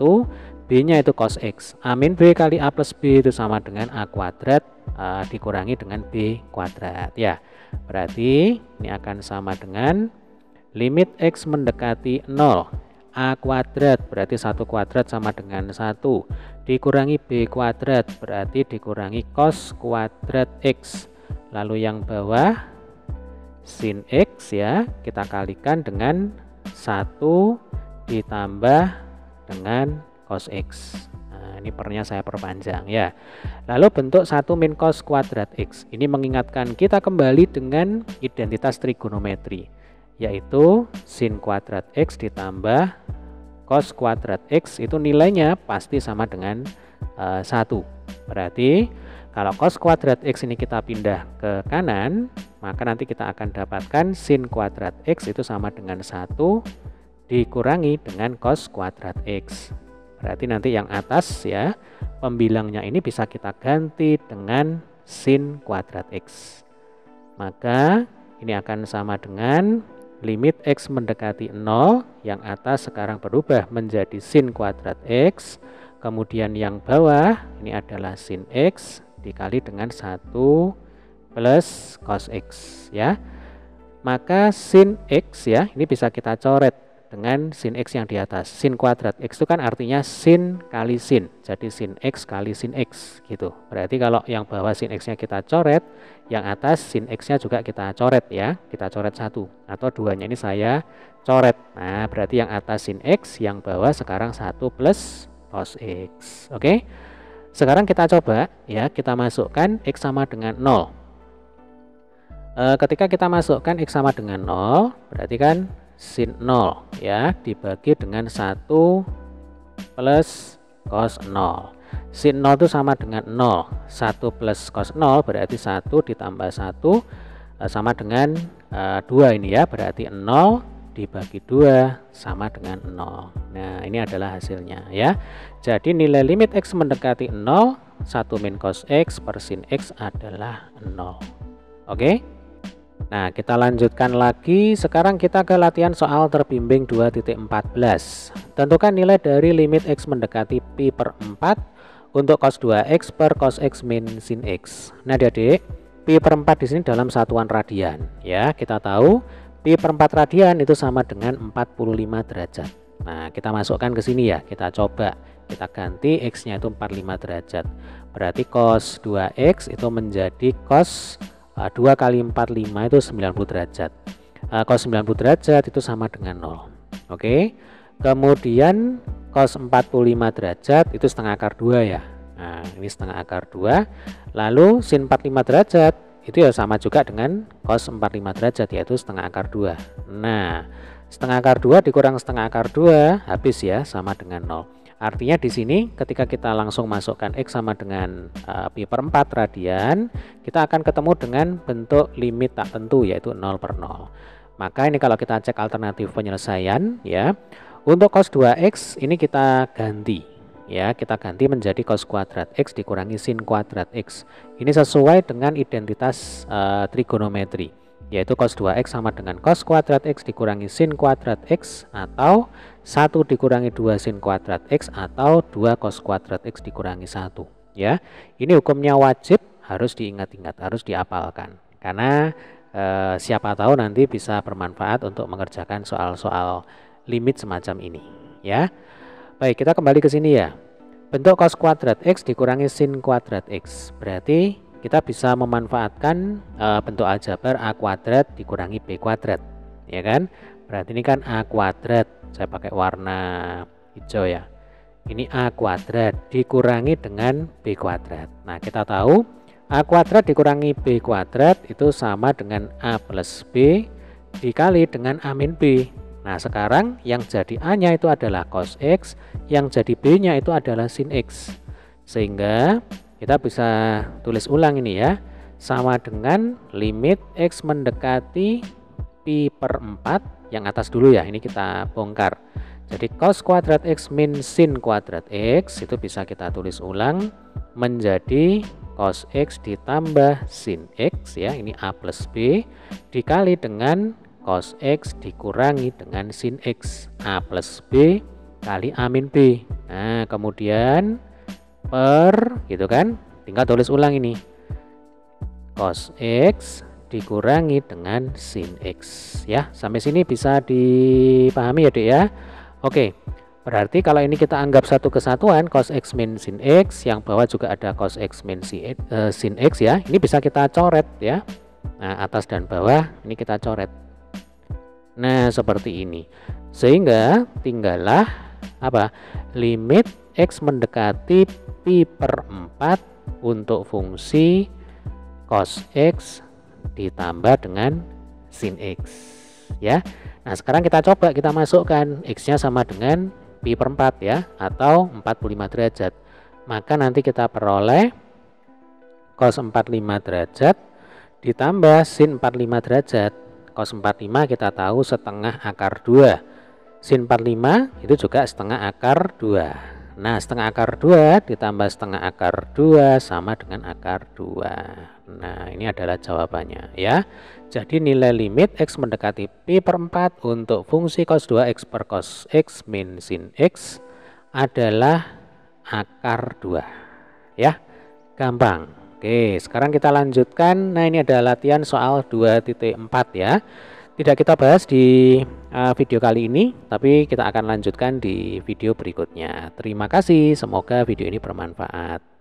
B nya itu cos X. A min B kali A plus B itu sama dengan A kuadrat dikurangi dengan B kuadrat ya. Berarti ini akan sama dengan limit X mendekati 0, A kuadrat berarti 1 kuadrat sama dengan 1 dikurangi B kuadrat berarti dikurangi cos kuadrat X. Lalu yang bawah sin X ya, kita kalikan dengan 1 ditambah dengan cos X. Nah, ini pernya saya perpanjang ya. Lalu bentuk 1 min cos kuadrat X. Ini mengingatkan kita kembali dengan identitas trigonometri, yaitu sin kuadrat X ditambah cos kuadrat X, itu nilainya pasti sama dengan 1. Berarti kalau cos kuadrat X ini kita pindah ke kanan, maka nanti kita akan dapatkan sin kuadrat X itu sama dengan 1 dikurangi dengan cos kuadrat X. Berarti nanti yang atas ya, pembilangnya ini bisa kita ganti dengan sin kuadrat X. Maka ini akan sama dengan limit X mendekati 0, yang atas sekarang berubah menjadi sin kuadrat X. Kemudian yang bawah ini adalah sin X dikali dengan 1 plus cos X ya. Maka sin X ya, ini bisa kita coret dengan sin X yang di atas. Sin kuadrat X itu kan artinya sin kali sin. Jadi sin X kali sin X gitu. Berarti kalau yang bawah sin X-nya kita coret, yang atas sin X-nya juga kita coret ya. Kita coret 1 atau 2-nya ini saya coret. Nah, berarti yang atas sin X, yang bawah sekarang 1 plus cos X. Oke. Sekarang kita coba ya, kita masukkan X sama dengan 0. Ketika kita masukkan X sama dengan 0, berarti kan sin 0 ya dibagi dengan 1 plus cos 0. Sin 0 itu sama dengan 0. 1 plus cos 0 berarti 1 ditambah 1 sama dengan 2 ini ya. Berarti 0 dibagi 2 sama dengan 0. Nah, ini adalah hasilnya ya. Jadi nilai limit X mendekati 0, 1 min cos X per sin X adalah 0. Oke. Nah, kita lanjutkan lagi. Sekarang kita ke latihan soal terbimbing 2.14. Tentukan nilai dari limit X mendekati pi per 4 untuk cos 2X per cos X min sin X. Nah, adik-adik, pi per 4 di sini dalam satuan radian. Ya, kita tahu pi per 4 radian itu sama dengan 45 derajat. Nah, kita masukkan ke sini ya. Kita coba. Kita ganti X-nya itu 45 derajat. Berarti cos 2X itu menjadi cos 2 kali 45 itu 90 derajat. Cos 90 derajat itu sama dengan 0. Oke. Kemudian cos 45 derajat itu setengah akar 2 ya. Nah, ini setengah akar 2. Lalu sin 45 derajat itu ya sama juga dengan cos 45 derajat, yaitu setengah akar 2. Nah, setengah akar 2 dikurang setengah akar 2 habis ya, sama dengan 0. Artinya di sini ketika kita langsung masukkan X sama dengan pi per 4 radian, kita akan ketemu dengan bentuk limit tak tentu, yaitu 0 per 0. Maka ini kalau kita cek alternatif penyelesaian ya, untuk cos 2X ini kita ganti ya, kita ganti menjadi cos kuadrat X dikurangi sin kuadrat X. Ini sesuai dengan identitas trigonometri, yaitu cos 2X sama dengan cos kuadrat X dikurangi sin kuadrat X, atau 1 dikurangi 2 sin kuadrat X, atau 2 cos kuadrat X dikurangi 1 ya. Ini hukumnya wajib, harus diingat-ingat, harus diapalkan, karena siapa tahu nanti bisa bermanfaat untuk mengerjakan soal-soal limit semacam ini ya. Baik, kita kembali ke sini ya. Bentuk cos kuadrat X dikurangi sin kuadrat X, berarti kita bisa memanfaatkan bentuk aljabar A kuadrat dikurangi B kuadrat ya kan. Berarti ini kan A kuadrat, saya pakai warna hijau ya. Ini A kuadrat dikurangi dengan B kuadrat. Nah, kita tahu A kuadrat dikurangi B kuadrat itu sama dengan A plus B dikali dengan A min B. Nah, sekarang yang jadi A-nya itu adalah cos X, yang jadi B-nya itu adalah sin X. Sehingga kita bisa tulis ulang ini ya, sama dengan limit X mendekati pi per 4, yang atas dulu ya, ini kita bongkar. Jadi cos kuadrat X min sin kuadrat X itu bisa kita tulis ulang menjadi cos X ditambah sin X ya, ini A plus B dikali dengan cos X dikurangi dengan sin X, A plus B kali A min B. Nah, kemudian per gitu kan, tinggal tulis ulang ini, cos X dikurangi dengan sin X ya. Sampai sini bisa dipahami ya Dek ya. Oke, berarti kalau ini kita anggap satu kesatuan, cos X min sin X, yang bawah juga ada cos X min sin X ya. Ini bisa kita coret ya. Nah, atas dan bawah ini kita coret. Nah, seperti ini. Sehingga tinggallah apa? Limit X mendekati pi per 4 untuk fungsi cos X ditambah dengan sin X. Ya. Nah, sekarang kita coba kita masukkan X-nya sama dengan pi per 4 ya, atau 45 derajat. Maka nanti kita peroleh cos 45 derajat ditambah sin 45 derajat. Cos 45 kita tahu setengah akar 2. Sin 45 itu juga setengah akar 2. Nah, setengah akar 2 ditambah setengah akar 2 sama dengan akar 2. Nah, ini adalah jawabannya ya. Jadi nilai limit X mendekati pi per 4 untuk fungsi cos 2X per cos X min sin X adalah akar 2. Ya, gampang. Oke, sekarang kita lanjutkan. Nah, ini adalah latihan soal 2.4 ya. Tidak kita bahas di video kali ini, tapi kita akan lanjutkan di video berikutnya. Terima kasih, semoga video ini bermanfaat.